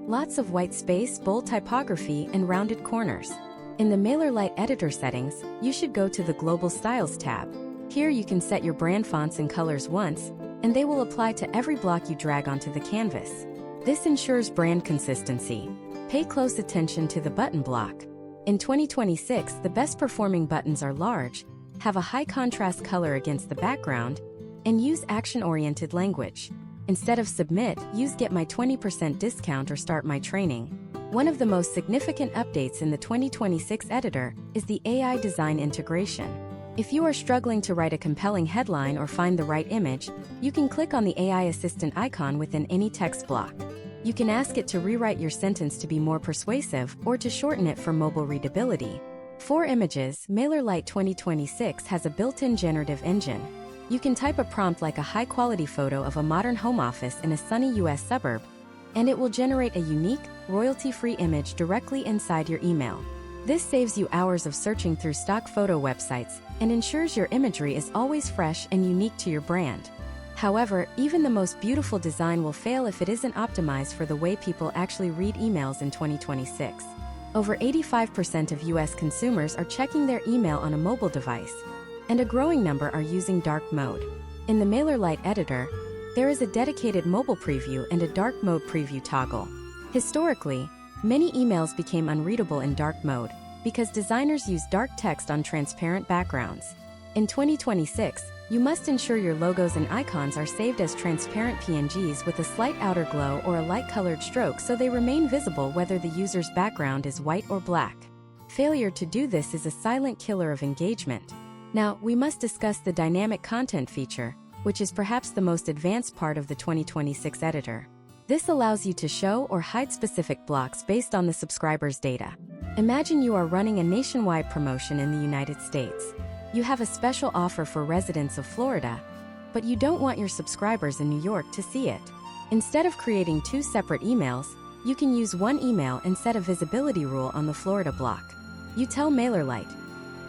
Lots of white space, bold typography, and rounded corners. In the MailerLite editor settings, you should go to the Global Styles tab. Here you can set your brand fonts and colors once, and they will apply to every block you drag onto the canvas. This ensures brand consistency. Pay close attention to the button block. In 2026, the best performing buttons are large, have a high contrast color against the background, and use action-oriented language. Instead of submit, use get my 20% discount or start my training. One of the most significant updates in the 2026 editor is the AI design integration. If you are struggling to write a compelling headline or find the right image, you can click on the AI assistant icon within any text block. You can ask it to rewrite your sentence to be more persuasive or to shorten it for mobile readability. For images, MailerLite 2026 has a built-in generative engine. You can type a prompt like a high-quality photo of a modern home office in a sunny US suburb, and it will generate a unique, royalty-free image directly inside your email. This saves you hours of searching through stock photo websites and ensures your imagery is always fresh and unique to your brand. However, even the most beautiful design will fail if it isn't optimized for the way people actually read emails in 2026. Over 85% of US consumers are checking their email on a mobile device, and a growing number are using dark mode. In the MailerLite editor, there is a dedicated mobile preview and a dark mode preview toggle. Historically, many emails became unreadable in dark mode because designers use dark text on transparent backgrounds. In 2026, you must ensure your logos and icons are saved as transparent PNGs with a slight outer glow or a light-colored stroke so they remain visible whether the user's background is white or black. Failure to do this is a silent killer of engagement. Now, we must discuss the dynamic content feature, which is perhaps the most advanced part of the 2026 editor. This allows you to show or hide specific blocks based on the subscriber's data. Imagine you are running a nationwide promotion in the United States. You have a special offer for residents of Florida, but you don't want your subscribers in New York to see it. Instead of creating 2 separate emails, you can use one email and set a visibility rule on the Florida block. You tell MailerLite,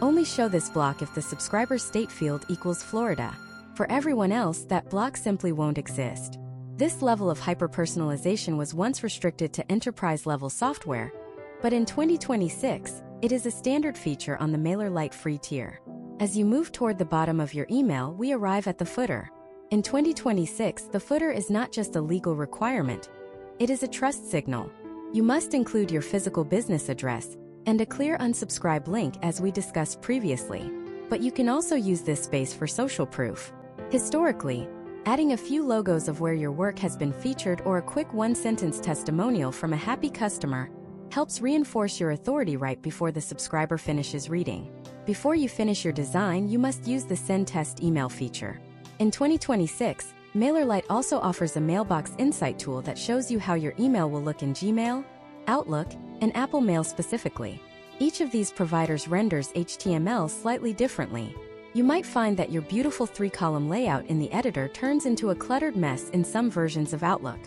only show this block if the subscriber state field equals Florida. For everyone else, that block simply won't exist. This level of hyper-personalization was once restricted to enterprise-level software, but in 2026, it is a standard feature on the MailerLite free tier. As you move toward the bottom of your email, we arrive at the footer. In 2026, the footer is not just a legal requirement, it is a trust signal. You must include your physical business address and a clear unsubscribe link as we discussed previously. But you can also use this space for social proof. Historically, adding a few logos of where your work has been featured or a quick one-sentence testimonial from a happy customer helps reinforce your authority right before the subscriber finishes reading. Before you finish your design, you must use the Send Test email feature. In 2026, MailerLite also offers a Mailbox Insight tool that shows you how your email will look in Gmail, Outlook, and Apple Mail specifically. Each of these providers renders HTML slightly differently. You might find that your beautiful 3-column layout in the editor turns into a cluttered mess in some versions of Outlook.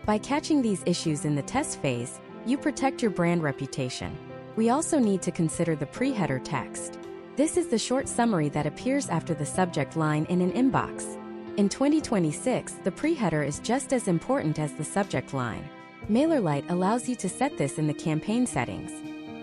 By catching these issues in the test phase, you protect your brand reputation. We also need to consider the pre-header text. This is the short summary that appears after the subject line in an inbox. In 2026, the pre-header is just as important as the subject line. MailerLite allows you to set this in the campaign settings.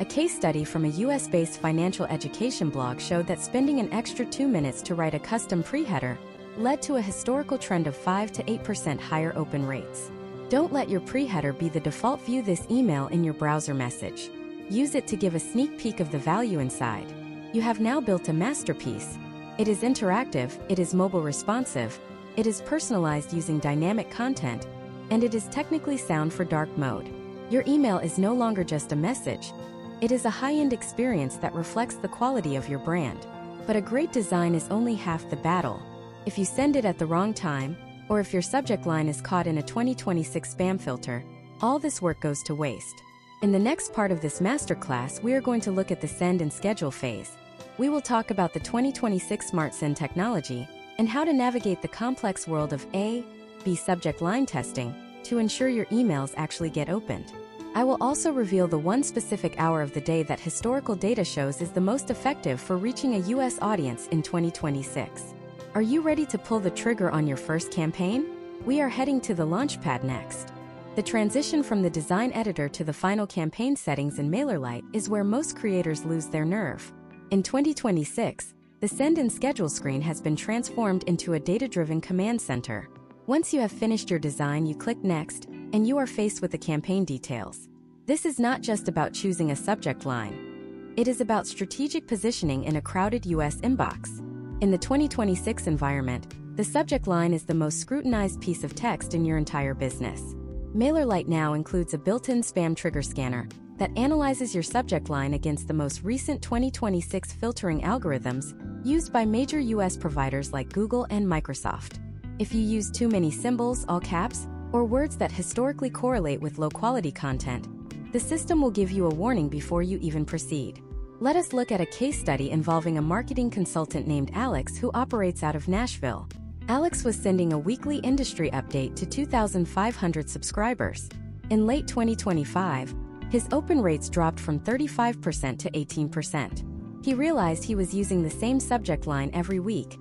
A case study from a US-based financial education blog showed that spending an extra 2 minutes to write a custom pre-header led to a historical trend of 5 to 8% higher open rates. Don't let your pre-header be the default. View this email in your browser message. Use it to give a sneak peek of the value inside. You have now built a masterpiece. It is interactive, it is mobile responsive, it is personalized using dynamic content, and it is technically sound for dark mode. Your email is no longer just a message. It is a high-end experience that reflects the quality of your brand. But a great design is only half the battle. If you send it at the wrong time, or if your subject line is caught in a 2026 spam filter, all this work goes to waste. In the next part of this masterclass, we are going to look at the send and schedule phase. We will talk about the 2026 Smart Send technology and how to navigate the complex world of A/B subject line testing to ensure your emails actually get opened. I will also reveal the one specific hour of the day that historical data shows is the most effective for reaching a US audience in 2026. Are you ready to pull the trigger on your first campaign? We are heading to the launchpad next. The transition from the design editor to the final campaign settings in MailerLite is where most creators lose their nerve. In 2026, the Send and Schedule screen has been transformed into a data-driven command center. Once you have finished your design, you click Next, and you are faced with the campaign details. This is not just about choosing a subject line. It is about strategic positioning in a crowded US inbox. In the 2026 environment, the subject line is the most scrutinized piece of text in your entire business. MailerLite now includes a built-in spam trigger scanner that analyzes your subject line against the most recent 2026 filtering algorithms used by major US providers like Google and Microsoft. If you use too many symbols, all caps, or words that historically correlate with low-quality content, the system will give you a warning before you even proceed. Let us look at a case study involving a marketing consultant named Alex who operates out of Nashville. Alex was sending a weekly industry update to 2,500 subscribers. In late 2025, his open rates dropped from 35% to 18%. He realized he was using the same subject line every week.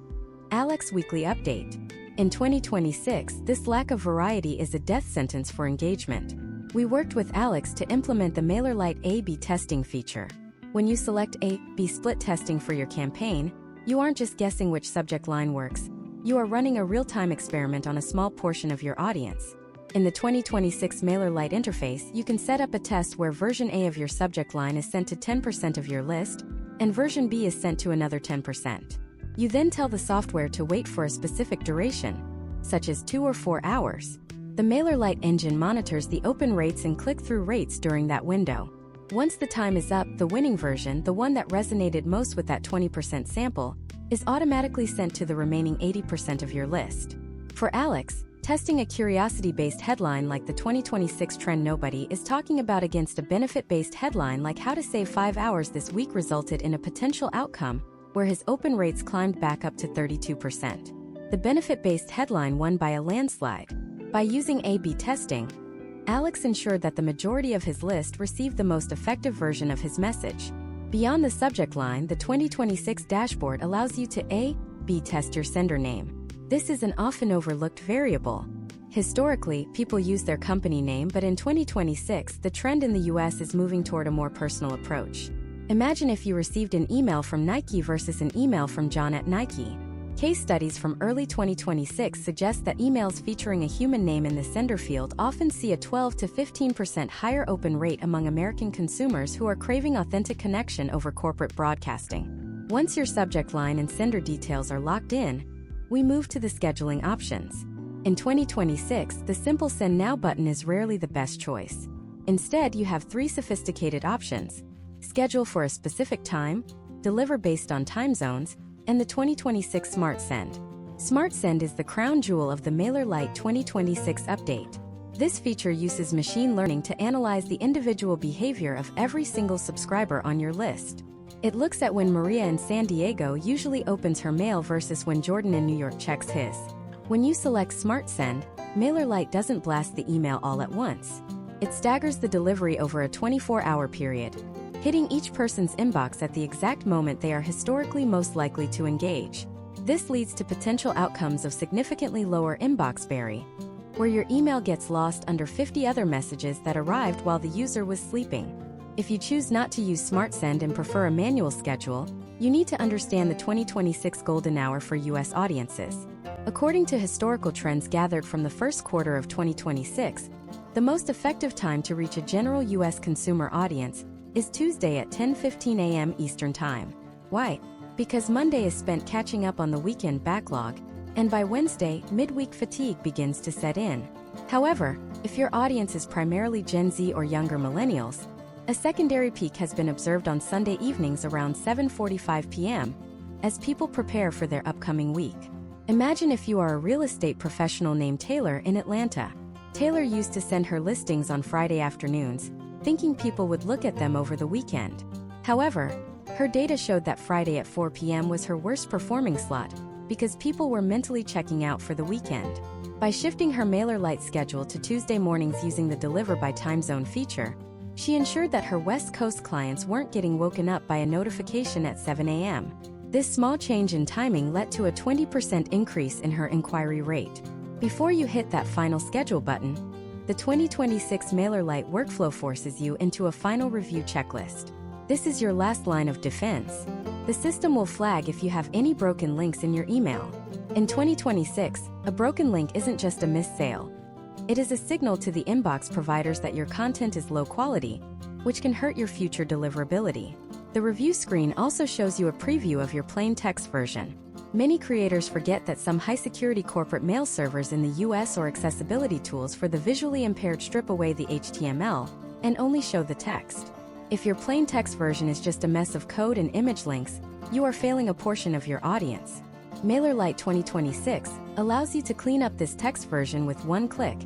Alex Weekly Update. In 2026, this lack of variety is a death sentence for engagement. We worked with Alex to implement the MailerLite A/B testing feature. When you select A/B split testing for your campaign, you aren't just guessing which subject line works. You are running a real-time experiment on a small portion of your audience. In the 2026 MailerLite interface, you can set up a test where version A of your subject line is sent to 10% of your list, and version B is sent to another 10%. You then tell the software to wait for a specific duration, such as 2 or 4 hours. The MailerLite engine monitors the open rates and click-through rates during that window. Once the time is up, the winning version, the one that resonated most with that 20% sample, is automatically sent to the remaining 80% of your list. For Alex, testing a curiosity-based headline like the 2026 trend nobody is talking about against a benefit-based headline like how to save 5 hours this week resulted in a potential outcome where his open rates climbed back up to 32%. The benefit-based headline won by a landslide. By using A/B testing, Alex ensured that the majority of his list received the most effective version of his message. Beyond the subject line, the 2026 dashboard allows you to A/B test your sender name. This is an often overlooked variable. Historically, people use their company name, but in 2026, the trend in the US is moving toward a more personal approach. Imagine if you received an email from Nike versus an email from John at Nike. Case studies from early 2026 suggest that emails featuring a human name in the sender field often see a 12 to 15% higher open rate among American consumers who are craving authentic connection over corporate broadcasting. Once your subject line and sender details are locked in, we move to the scheduling options. In 2026, the simple Send Now button is rarely the best choice. Instead, you have 3 sophisticated options: schedule for a specific time, deliver based on time zones, and the 2026 Smart Send. Smart Send is the crown jewel of the MailerLite 2026 update. This feature uses machine learning to analyze the individual behavior of every single subscriber on your list. It looks at when Maria in San Diego usually opens her mail versus when Jordan in New York checks his. When you select Smart Send, MailerLite doesn't blast the email all at once. It staggers the delivery over a 24-hour period, hitting each person's inbox at the exact moment they are historically most likely to engage. This leads to potential outcomes of significantly lower inbox bury, where your email gets lost under 50 other messages that arrived while the user was sleeping. If you choose not to use Smart Send and prefer a manual schedule, you need to understand the 2026 golden hour for U.S. audiences. According to historical trends gathered from the first quarter of 2026, the most effective time to reach a general U.S. consumer audience is Tuesday at 10:15 a.m. Eastern Time. Why? Because Monday is spent catching up on the weekend backlog, and by Wednesday, midweek fatigue begins to set in. However, if your audience is primarily Gen Z or younger millennials, a secondary peak has been observed on Sunday evenings around 7:45 p.m. as people prepare for their upcoming week. Imagine if you are a real estate professional named Taylor in Atlanta. Taylor used to send her listings on Friday afternoons, thinking people would look at them over the weekend. However, her data showed that Friday at 4 p.m. was her worst performing slot because people were mentally checking out for the weekend. By shifting her MailerLite schedule to Tuesday mornings using the Deliver by Time Zone feature, she ensured that her West Coast clients weren't getting woken up by a notification at 7 a.m. This small change in timing led to a 20% increase in her inquiry rate. Before you hit that final schedule button, the 2026 MailerLite workflow forces you into a final review checklist. This is your last line of defense. The system will flag if you have any broken links in your email. In 2026, a broken link isn't just a missed sale. It is a signal to the inbox providers that your content is low quality, which can hurt your future deliverability. The review screen also shows you a preview of your plain text version. Many creators forget that some high-security corporate mail servers in the US or accessibility tools for the visually impaired strip away the HTML and only show the text. If your plain text version is just a mess of code and image links, you are failing a portion of your audience. MailerLite 2026 allows you to clean up this text version with one click,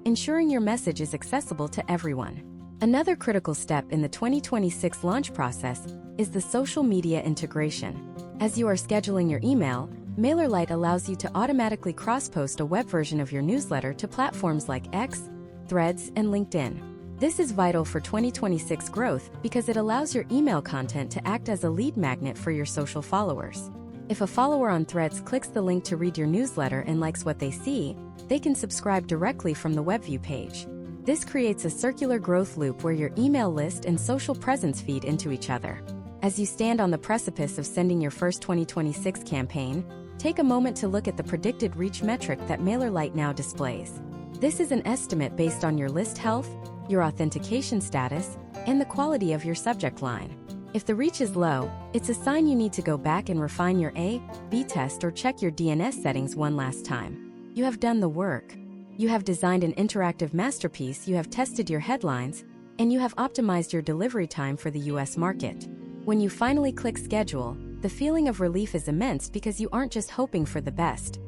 ensuring your message is accessible to everyone. Another critical step in the 2026 launch process is the social media integration. As you are scheduling your email, MailerLite allows you to automatically cross-post a web version of your newsletter to platforms like X, Threads, and LinkedIn. This is vital for 2026 growth because it allows your email content to act as a lead magnet for your social followers. If a follower on Threads clicks the link to read your newsletter and likes what they see, they can subscribe directly from the WebView page. This creates a circular growth loop where your email list and social presence feed into each other. As you stand on the precipice of sending your first 2026 campaign, take a moment to look at the predicted reach metric that MailerLite now displays. This is an estimate based on your list health, your authentication status, and the quality of your subject line. If the reach is low, it's a sign you need to go back and refine your A/B test or check your DNS settings one last time. You have done the work. You have designed an interactive masterpiece, you have tested your headlines, and you have optimized your delivery time for the US market. When you finally click schedule, the feeling of relief is immense because you aren't just hoping for the best.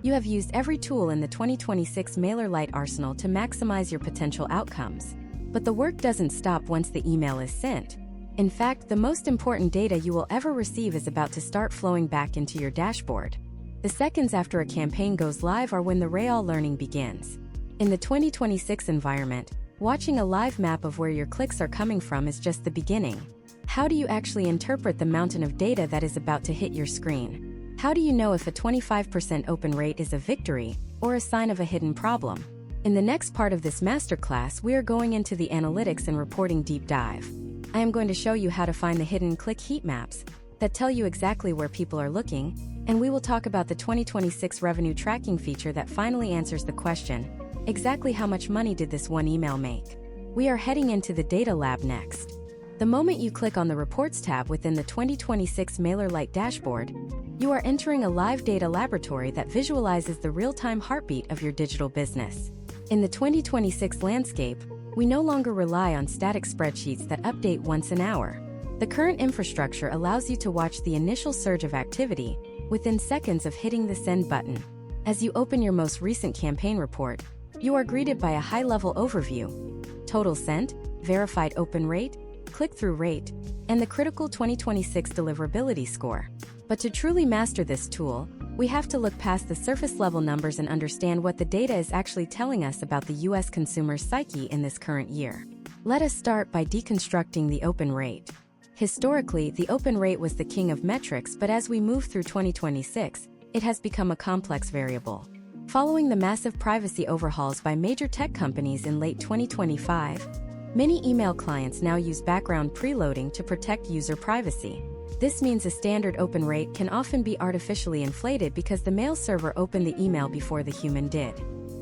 You have used every tool in the 2026 MailerLite arsenal to maximize your potential outcomes. But the work doesn't stop once the email is sent. In fact, the most important data you will ever receive is about to start flowing back into your dashboard. The seconds after a campaign goes live are when the real learning begins. In the 2026 environment, watching a live map of where your clicks are coming from is just the beginning. How do you actually interpret the mountain of data that is about to hit your screen? How do you know if a 25% open rate is a victory or a sign of a hidden problem? In the next part of this masterclass, we are going into the analytics and reporting deep dive. I am going to show you how to find the hidden click heat maps that tell you exactly where people are looking, and we will talk about the 2026 revenue tracking feature that finally answers the question, exactly how much money did this one email make? We are heading into the data lab next. The moment you click on the Reports tab within the 2026 MailerLite dashboard, you are entering a live data laboratory that visualizes the real-time heartbeat of your digital business. In the 2026 landscape, we no longer rely on static spreadsheets that update once an hour. The current infrastructure allows you to watch the initial surge of activity within seconds of hitting the send button. As you open your most recent campaign report, you are greeted by a high-level overview: total sent, verified open rate, click-through rate, and the critical 2026 deliverability score. But to truly master this tool, we have to look past the surface-level numbers and understand what the data is actually telling us about the US consumer's psyche in this current year. Let us start by deconstructing the open rate. Historically, the open rate was the king of metrics, but as we move through 2026, it has become a complex variable. Following the massive privacy overhauls by major tech companies in late 2025, many email clients now use background preloading to protect user privacy. This means a standard open rate can often be artificially inflated because the mail server opened the email before the human did.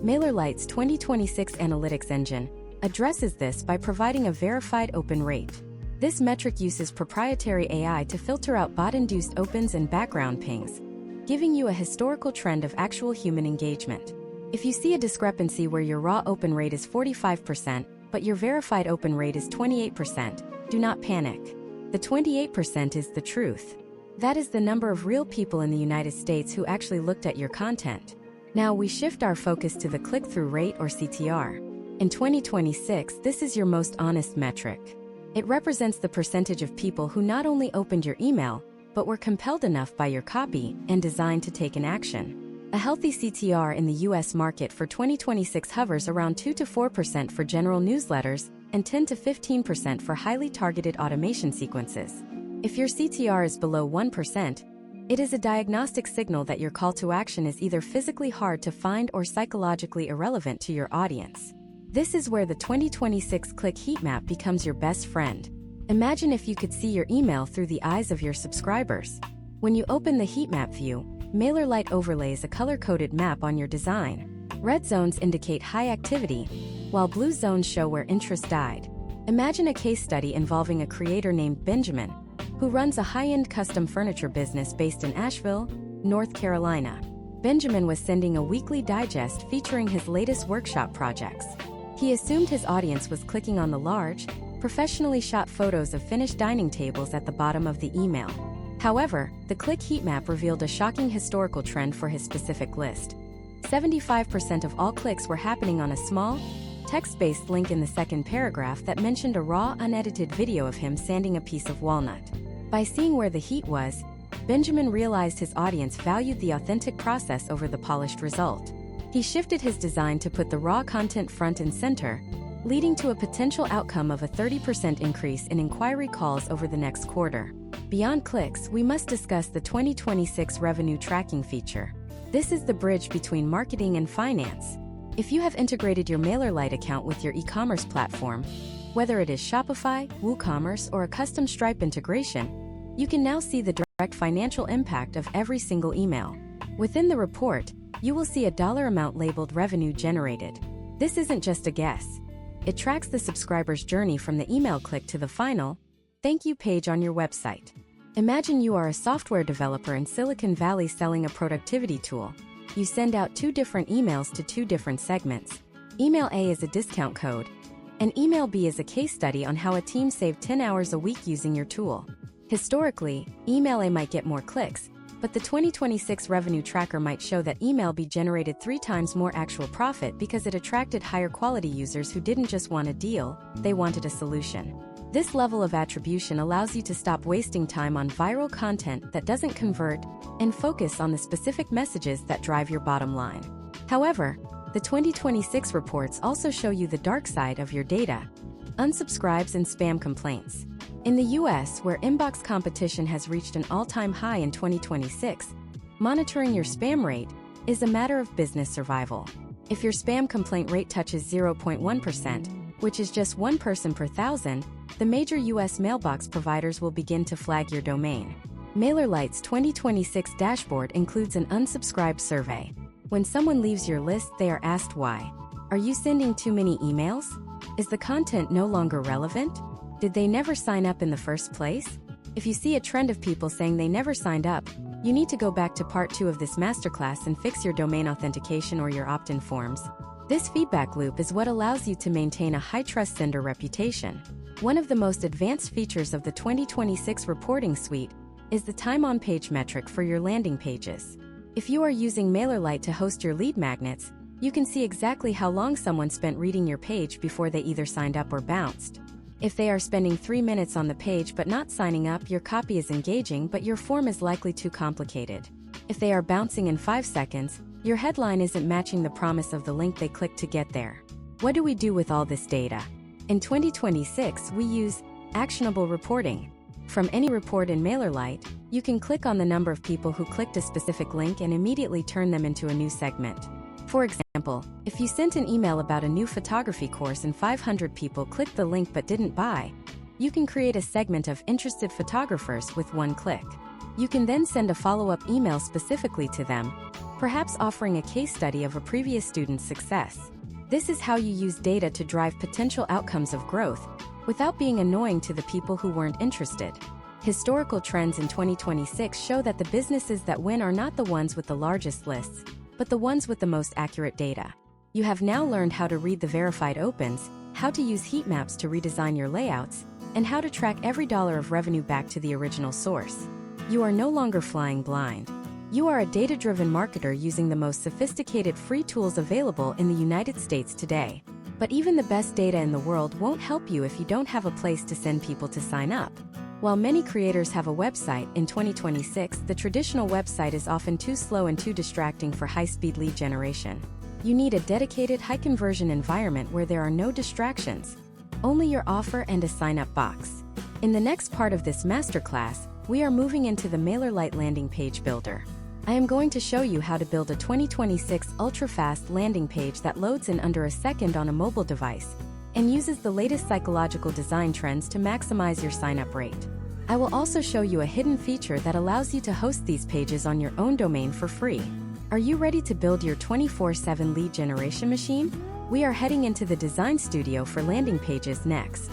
MailerLite's 2026 analytics engine addresses this by providing a verified open rate. This metric uses proprietary AI to filter out bot-induced opens and background pings, giving you a historical trend of actual human engagement. If you see a discrepancy where your raw open rate is 45%, but your verified open rate is 28%, do not panic. The 28% is the truth. That is the number of real people in the United States who actually looked at your content. Now we shift our focus to the click-through rate or CTR. In 2026, this is your most honest metric. It represents the percentage of people who not only opened your email, but were compelled enough by your copy and design to take an action. A healthy CTR in the US market for 2026 hovers around 2 to 4% for general newsletters and 10 to 15% for highly targeted automation sequences. If your CTR is below 1%, it is a diagnostic signal that your call to action is either physically hard to find or psychologically irrelevant to your audience. This is where the 2026 click heat map becomes your best friend. Imagine if you could see your email through the eyes of your subscribers. When you open the heat map view, MailerLite overlays a color-coded map on your design. Red zones indicate high activity, while blue zones show where interest died. Imagine a case study involving a creator named Benjamin, who runs a high-end custom furniture business based in Asheville, North Carolina. Benjamin was sending a weekly digest featuring his latest workshop projects. He assumed his audience was clicking on the large, professionally shot photos of finished dining tables at the bottom of the email. However, the click heat map revealed a shocking historical trend for his specific list. 75% of all clicks were happening on a small, text-based link in the second paragraph that mentioned a raw, unedited video of him sanding a piece of walnut. By seeing where the heat was, Benjamin realized his audience valued the authentic process over the polished result. He shifted his design to put the raw content front and center, leading to a potential outcome of a 30% increase in inquiry calls over the next quarter. Beyond clicks, we must discuss the 2026 revenue tracking feature. This is the bridge between marketing and finance. If you have integrated your MailerLite account with your e-commerce platform, whether it is Shopify, WooCommerce, or a custom Stripe integration, you can now see the direct financial impact of every single email. Within the report, you will see a dollar amount labeled revenue generated. This isn't just a guess. It tracks the subscriber's journey from the email click to the final thank you page on your website. Imagine you are a software developer in Silicon Valley selling a productivity tool. You send out 2 different emails to 2 different segments. Email A is a discount code, and email B is a case study on how a team saved 10 hours a week using your tool. Historically, email A might get more clicks, but the 2026 revenue tracker might show that email B generated 3 times more actual profit because it attracted higher quality users who didn't just want a deal, they wanted a solution. This level of attribution allows you to stop wasting time on viral content that doesn't convert and focus on the specific messages that drive your bottom line. However, the 2026 reports also show you the dark side of your data: unsubscribes and spam complaints. In the US, where inbox competition has reached an all-time high in 2026, monitoring your spam rate is a matter of business survival. If your spam complaint rate touches 0.1%, which is just 1 person per 1,000, the major US mailbox providers will begin to flag your domain. MailerLite's 2026 dashboard includes an unsubscribe survey. When someone leaves your list, they are asked why. Are you sending too many emails? Is the content no longer relevant? Did they never sign up in the first place? If you see a trend of people saying they never signed up, you need to go back to part 2 of this masterclass and fix your domain authentication or your opt-in forms. This feedback loop is what allows you to maintain a high-trust sender reputation. One of the most advanced features of the 2026 reporting suite is the time-on-page metric for your landing pages. If you are using MailerLite to host your lead magnets, you can see exactly how long someone spent reading your page before they either signed up or bounced. If they are spending 3 minutes on the page but not signing up, your copy is engaging but your form is likely too complicated. If they are bouncing in 5 seconds, your headline isn't matching the promise of the link they clicked to get there. What do we do with all this data? In 2026, we use actionable reporting. From any report in MailerLite, you can click on the number of people who clicked a specific link and immediately turn them into a new segment. For example, if you sent an email about a new photography course and 500 people clicked the link but didn't buy, you can create a segment of interested photographers with one click. You can then send a follow-up email specifically to them, perhaps offering a case study of a previous student's success. This is how you use data to drive potential outcomes of growth, without being annoying to the people who weren't interested. Historical trends in 2026 show that the businesses that win are not the ones with the largest lists, but the ones with the most accurate data. You have now learned how to read the verified opens, how to use heat maps to redesign your layouts, and how to track every dollar of revenue back to the original source. You are no longer flying blind. You are a data-driven marketer using the most sophisticated free tools available in the United States today. But even the best data in the world won't help you if you don't have a place to send people to sign up. While many creators have a website, in 2026, the traditional website is often too slow and too distracting for high-speed lead generation. You need a dedicated high-conversion environment where there are no distractions, only your offer and a sign-up box. In the next part of this masterclass, we are moving into the MailerLite landing page builder. I am going to show you how to build a 2026 ultra-fast landing page that loads in under a second on a mobile device and uses the latest psychological design trends to maximize your sign-up rate. I will also show you a hidden feature that allows you to host these pages on your own domain for free. Are you ready to build your 24/7 lead generation machine? We are heading into the design studio for landing pages next.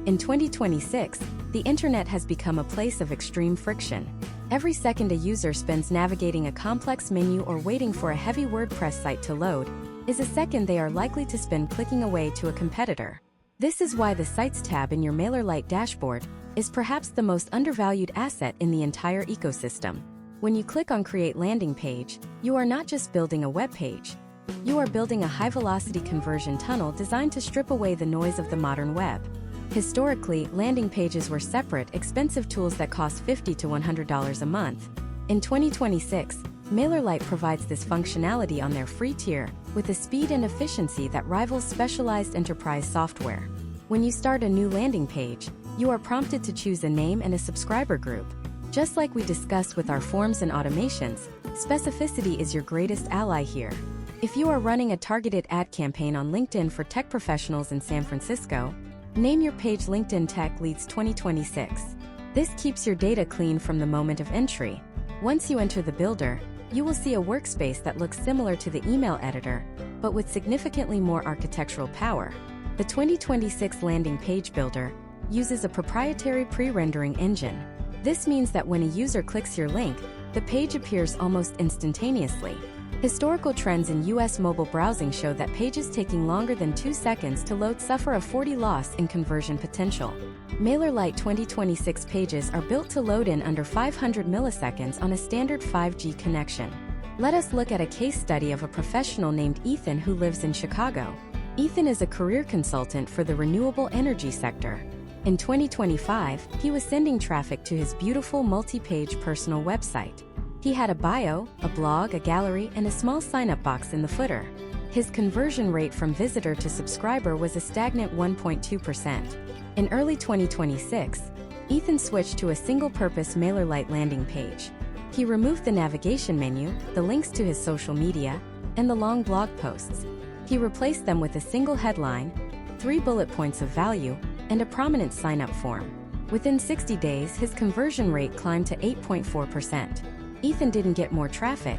In 2026, the internet has become a place of extreme friction. Every second a user spends navigating a complex menu or waiting for a heavy WordPress site to load is a second they are likely to spend clicking away to a competitor. This is why the Sites tab in your MailerLite dashboard is perhaps the most undervalued asset in the entire ecosystem. When you click on Create Landing Page, you are not just building a web page. You are building a high-velocity conversion tunnel designed to strip away the noise of the modern web. Historically, landing pages were separate, expensive tools that cost $50 to $100 a month. In 2026, MailerLite provides this functionality on their free tier with a speed and efficiency that rivals specialized enterprise software. When you start a new landing page, you are prompted to choose a name and a subscriber group. Just like we discussed with our forms and automations, specificity is your greatest ally here. If you are running a targeted ad campaign on LinkedIn for tech professionals in San Francisco, name your page LinkedIn Tech Leads 2026. This keeps your data clean from the moment of entry. Once you enter the builder, you will see a workspace that looks similar to the email editor, but with significantly more architectural power. The 2026 landing page builder uses a proprietary pre-rendering engine. This means that when a user clicks your link, the page appears almost instantaneously. Historical trends in US mobile browsing show that pages taking longer than 2 seconds to load suffer a 40% loss in conversion potential. MailerLite 2026 pages are built to load in under 500 milliseconds on a standard 5G connection. Let us look at a case study of a professional named Ethan who lives in Chicago. Ethan is a career consultant for the renewable energy sector. In 2025, he was sending traffic to his beautiful multi-page personal website. He had a bio, a blog, a gallery, and a small sign-up box in the footer. His conversion rate from visitor to subscriber was a stagnant 1.2%. In early 2026, Ethan switched to a single-purpose MailerLite landing page. He removed the navigation menu, the links to his social media, and the long blog posts. He replaced them with a single headline, 3 bullet points of value, and a prominent sign-up form. Within 60 days, his conversion rate climbed to 8.4%. Ethan didn't get more traffic.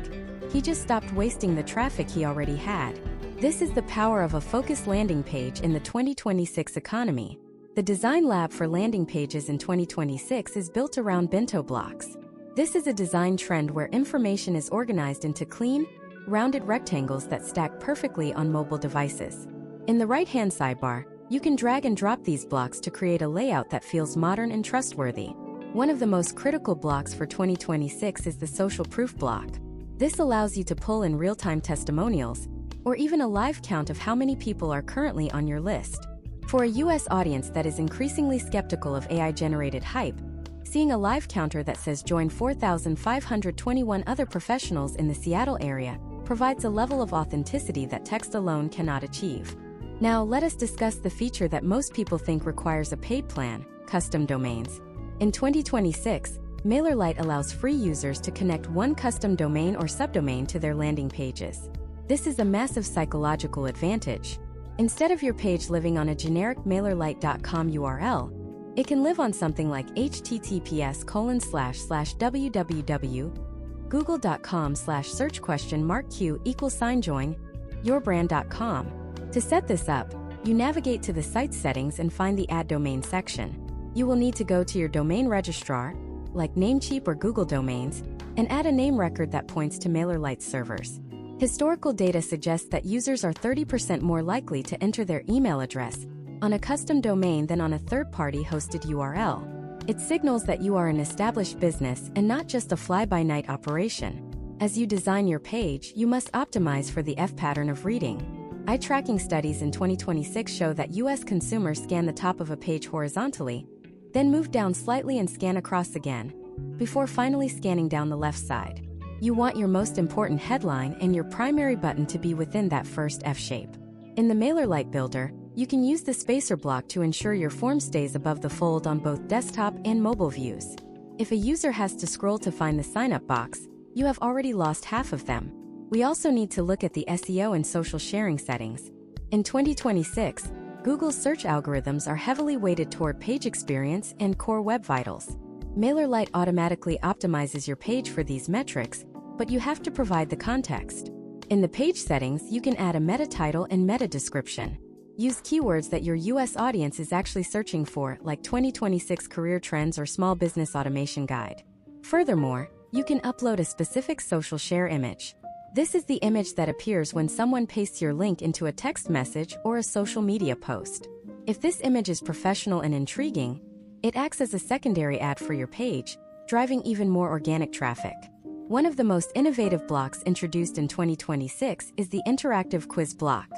He just stopped wasting the traffic he already had. This is the power of a focused landing page in the 2026 economy. The design lab for landing pages in 2026 is built around bento blocks. This is a design trend where information is organized into clean, rounded rectangles that stack perfectly on mobile devices. In the right-hand sidebar, you can drag and drop these blocks to create a layout that feels modern and trustworthy. One of the most critical blocks for 2026 is the social proof block. This allows you to pull in real-time testimonials, or even a live count of how many people are currently on your list. For a US audience that is increasingly skeptical of AI-generated hype, seeing a live counter that says join 4,521 other professionals in the Seattle area provides a level of authenticity that text alone cannot achieve. Now, let us discuss the feature that most people think requires a paid plan: custom domains. In 2026, MailerLite allows free users to connect one custom domain or subdomain to their landing pages. This is a massive psychological advantage. Instead of your page living on a generic MailerLite.com URL, it can live on something like https://www.google.com/search?q=sign yourbrand.com. To set this up, you navigate to the site settings and find the Add Domain section. You will need to go to your domain registrar, like Namecheap or Google Domains, and add a name record that points to MailerLite servers. Historical data suggests that users are 30% more likely to enter their email address on a custom domain than on a third-party hosted URL. It signals that you are an established business and not just a fly-by-night operation. As you design your page, you must optimize for the F pattern of reading. Eye tracking studies in 2026 show that US consumers scan the top of a page horizontally, then move down slightly and scan across again, before finally scanning down the left side. You want your most important headline and your primary button to be within that first F shape. In the MailerLite Builder, you can use the spacer block to ensure your form stays above the fold on both desktop and mobile views. If a user has to scroll to find the sign-up box, you have already lost half of them. We also need to look at the SEO and social sharing settings. In 2026, Google's search algorithms are heavily weighted toward page experience and core web vitals. MailerLite automatically optimizes your page for these metrics, but you have to provide the context. In the page settings, you can add a meta title and meta description. Use keywords that your US audience is actually searching for, like 2026 career trends or small business automation guide. Furthermore, you can upload a specific social share image. This is the image that appears when someone pastes your link into a text message or a social media post. If this image is professional and intriguing, it acts as a secondary ad for your page, driving even more organic traffic. One of the most innovative blocks introduced in 2026 is the interactive quiz block.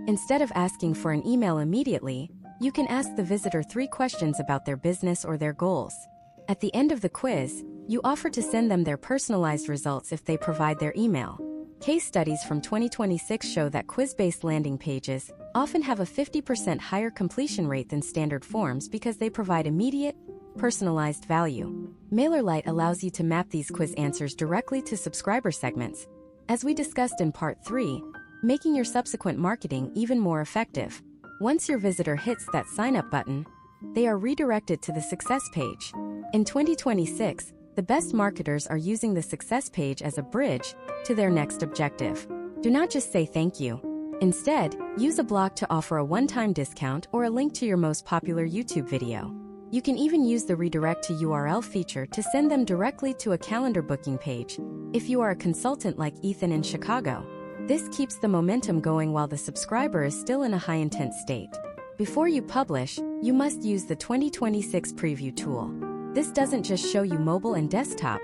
Instead of asking for an email immediately, you can ask the visitor 3 questions about their business or their goals. At the end of the quiz, you offer to send them their personalized results if they provide their email. Case studies from 2026 show that quiz-based landing pages often have a 50% higher completion rate than standard forms because they provide immediate, personalized value. MailerLite allows you to map these quiz answers directly to subscriber segments, as we discussed in Part 3, making your subsequent marketing even more effective. Once your visitor hits that sign-up button, they are redirected to the success page. In 2026, the best marketers are using the success page as a bridge to their next objective. Do not just say thank you. Instead, use a block to offer a one-time discount or a link to your most popular YouTube video. You can even use the redirect to URL feature to send them directly to a calendar booking page, if you are a consultant like Ethan in Chicago. This keeps the momentum going while the subscriber is still in a high-intent state. Before you publish, you must use the 2026 preview tool. This doesn't just show you mobile and desktop,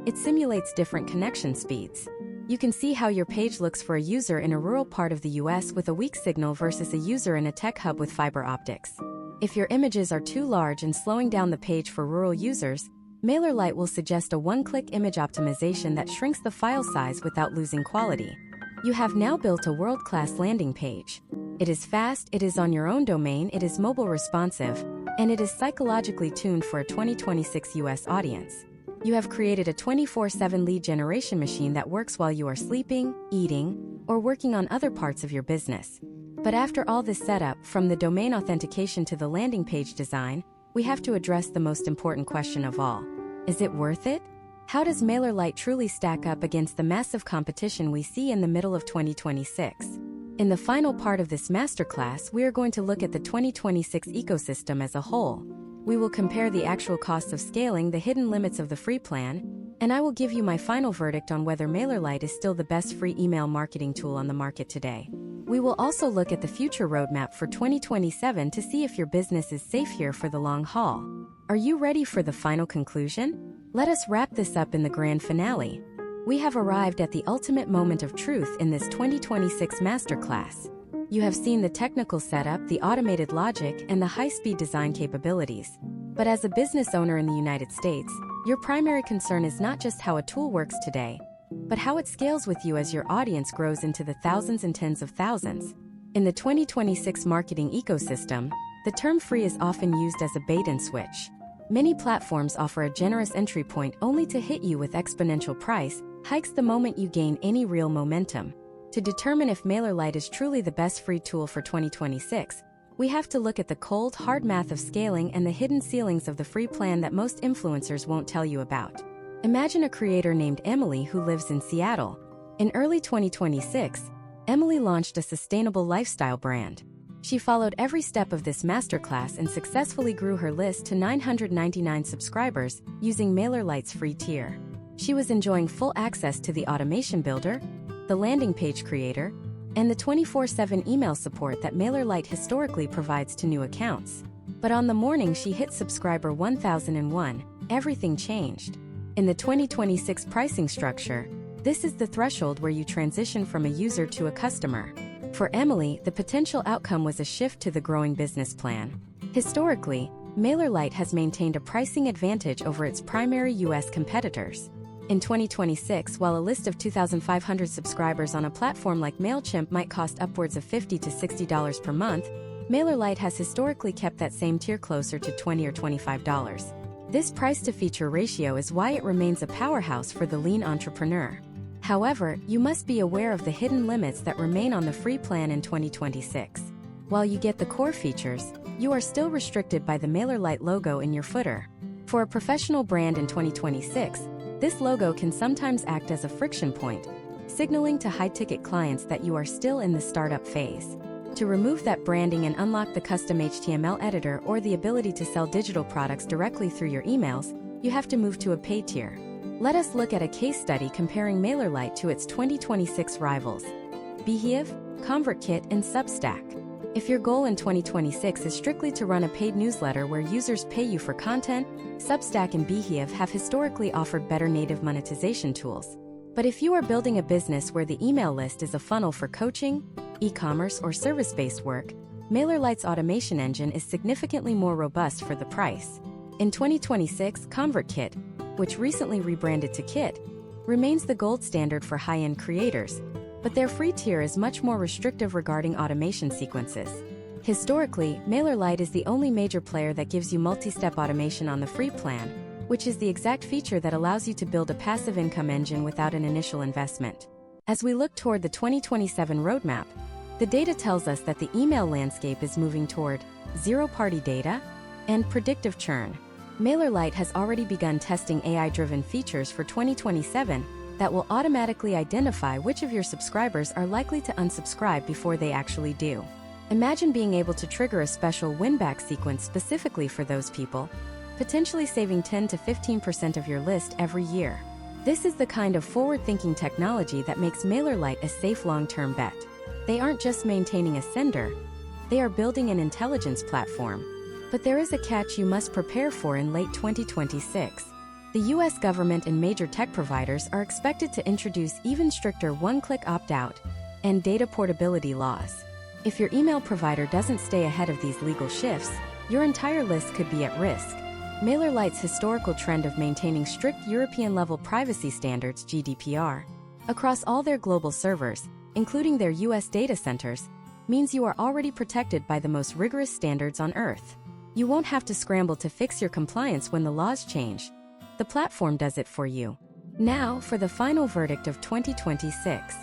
it simulates different connection speeds. You can see how your page looks for a user in a rural part of the US with a weak signal versus a user in a tech hub with fiber optics. If your images are too large and slowing down the page for rural users, MailerLite will suggest a one-click image optimization that shrinks the file size without losing quality. You have now built a world-class landing page. It is fast, it is on your own domain, it is mobile responsive, and it is psychologically tuned for a 2026 US audience. You have created a 24/7 lead generation machine that works while you are sleeping, eating, or working on other parts of your business. But after all this setup, from the domain authentication to the landing page design, we have to address the most important question of all. Is it worth it? How does MailerLite truly stack up against the massive competition we see in the middle of 2026? In the final part of this masterclass, we are going to look at the 2026 ecosystem as a whole. We will compare the actual costs of scaling, the hidden limits of the free plan, and I will give you my final verdict on whether MailerLite is still the best free email marketing tool on the market today. We will also look at the future roadmap for 2027 to see if your business is safe here for the long haul. Are you ready for the final conclusion? Let us wrap this up in the grand finale. We have arrived at the ultimate moment of truth in this 2026 masterclass. You have seen the technical setup, the automated logic, and the high-speed design capabilities. But as a business owner in the United States, your primary concern is not just how a tool works today, but how it scales with you as your audience grows into the thousands and tens of thousands. In the 2026 marketing ecosystem, the term free is often used as a bait and switch. Many platforms offer a generous entry point only to hit you with exponential price hikes the moment you gain any real momentum. To determine if MailerLite is truly the best free tool for 2026, we have to look at the cold, hard math of scaling and the hidden ceilings of the free plan that most influencers won't tell you about. Imagine a creator named Emily who lives in Seattle. In early 2026, Emily launched a sustainable lifestyle brand. She followed every step of this masterclass and successfully grew her list to 999 subscribers using MailerLite's free tier. She was enjoying full access to the automation builder, the landing page creator, and the 24/7 email support that MailerLite historically provides to new accounts. But on the morning she hit subscriber 1001, everything changed. In the 2026 pricing structure, this is the threshold where you transition from a user to a customer. For Emily, the potential outcome was a shift to the growing business plan. Historically, MailerLite has maintained a pricing advantage over its primary US competitors. In 2026, while a list of 2,500 subscribers on a platform like MailChimp might cost upwards of $50 to $60 per month, MailerLite has historically kept that same tier closer to $20 or $25. This price-to-feature ratio is why it remains a powerhouse for the lean entrepreneur. However, you must be aware of the hidden limits that remain on the free plan in 2026. While you get the core features, you are still restricted by the MailerLite logo in your footer. For a professional brand in 2026, this logo can sometimes act as a friction point, signaling to high-ticket clients that you are still in the startup phase. To remove that branding and unlock the custom HTML editor or the ability to sell digital products directly through your emails, you have to move to a paid tier. Let us look at a case study comparing MailerLite to its 2026 rivals, Beehive, ConvertKit, and Substack. If your goal in 2026 is strictly to run a paid newsletter where users pay you for content, Substack and Beehive have historically offered better native monetization tools. But if you are building a business where the email list is a funnel for coaching, e-commerce, or service-based work, MailerLite's automation engine is significantly more robust for the price. In 2026, ConvertKit, which recently rebranded to Kit, remains the gold standard for high-end creators, but their free tier is much more restrictive regarding automation sequences. Historically, MailerLite is the only major player that gives you multi-step automation on the free plan, which is the exact feature that allows you to build a passive income engine without an initial investment. As we look toward the 2027 roadmap, the data tells us that the email landscape is moving toward zero-party data and predictive churn. MailerLite has already begun testing AI-driven features for 2027 that will automatically identify which of your subscribers are likely to unsubscribe before they actually do. Imagine being able to trigger a special win-back sequence specifically for those people, potentially saving 10 to 15% of your list every year. This is the kind of forward-thinking technology that makes MailerLite a safe long-term bet. They aren't just maintaining a sender, they are building an intelligence platform. But there is a catch you must prepare for in late 2026. The US government and major tech providers are expected to introduce even stricter one-click opt-out and data portability laws. If your email provider doesn't stay ahead of these legal shifts, your entire list could be at risk. MailerLite's historical trend of maintaining strict European-level privacy standards (GDPR) across all their global servers, including their US data centers, means you are already protected by the most rigorous standards on Earth. You won't have to scramble to fix your compliance when the laws change. The platform does it for you. Now, for the final verdict of 2026.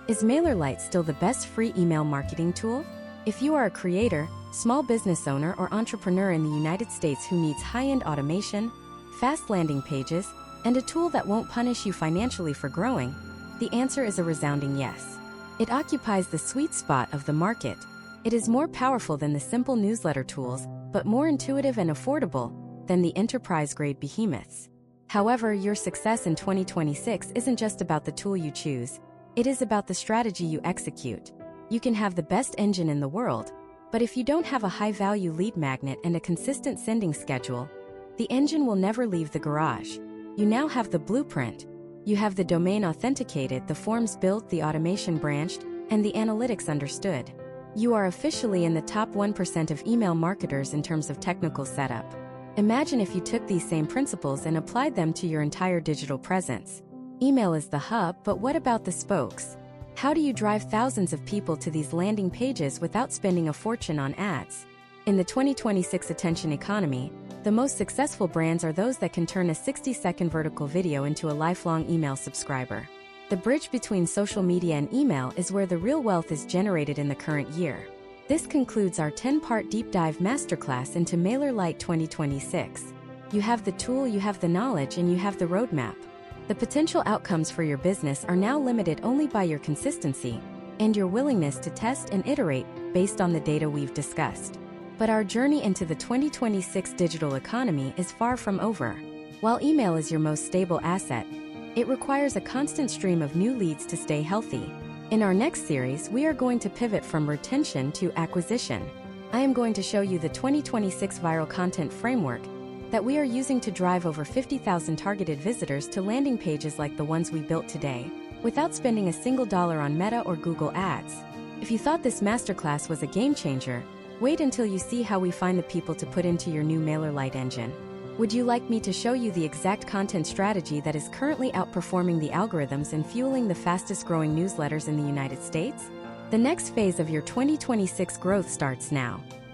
Is MailerLite still the best free email marketing tool? If you are a creator, small business owner, or entrepreneur in the United States who needs high-end automation, fast landing pages, and a tool that won't punish you financially for growing, the answer is a resounding yes. It occupies the sweet spot of the market. It is more powerful than the simple newsletter tools, but more intuitive and affordable than the enterprise-grade behemoths. However, your success in 2026 isn't just about the tool you choose. It is about the strategy you execute. You can have the best engine in the world, but if you don't have a high-value lead magnet and a consistent sending schedule, the engine will never leave the garage. You now have the blueprint. You have the domain authenticated, the forms built, the automation branched, and the analytics understood. You are officially in the top 1% of email marketers in terms of technical setup. Imagine if you took these same principles and applied them to your entire digital presence. Email is the hub, but what about the spokes? How do you drive thousands of people to these landing pages without spending a fortune on ads? In the 2026 attention economy, the most successful brands are those that can turn a 60-second vertical video into a lifelong email subscriber. The bridge between social media and email is where the real wealth is generated in the current year. This concludes our 10-part deep dive masterclass into MailerLite 2026. You have the tool, you have the knowledge, and you have the roadmap. The potential outcomes for your business are now limited only by your consistency and your willingness to test and iterate based on the data we've discussed. But our journey into the 2026 digital economy is far from over. While email is your most stable asset, it requires a constant stream of new leads to stay healthy. In our next series, we are going to pivot from retention to acquisition. I am going to show you the 2026 viral content framework that we are using to drive over 50,000 targeted visitors to landing pages like the ones we built today, without spending a single dollar on Meta or Google Ads. If you thought this masterclass was a game changer, wait until you see how we find the people to put into your new MailerLite engine. Would you like me to show you the exact content strategy that is currently outperforming the algorithms and fueling the fastest growing newsletters in the United States? The next phase of your 2026 growth starts now.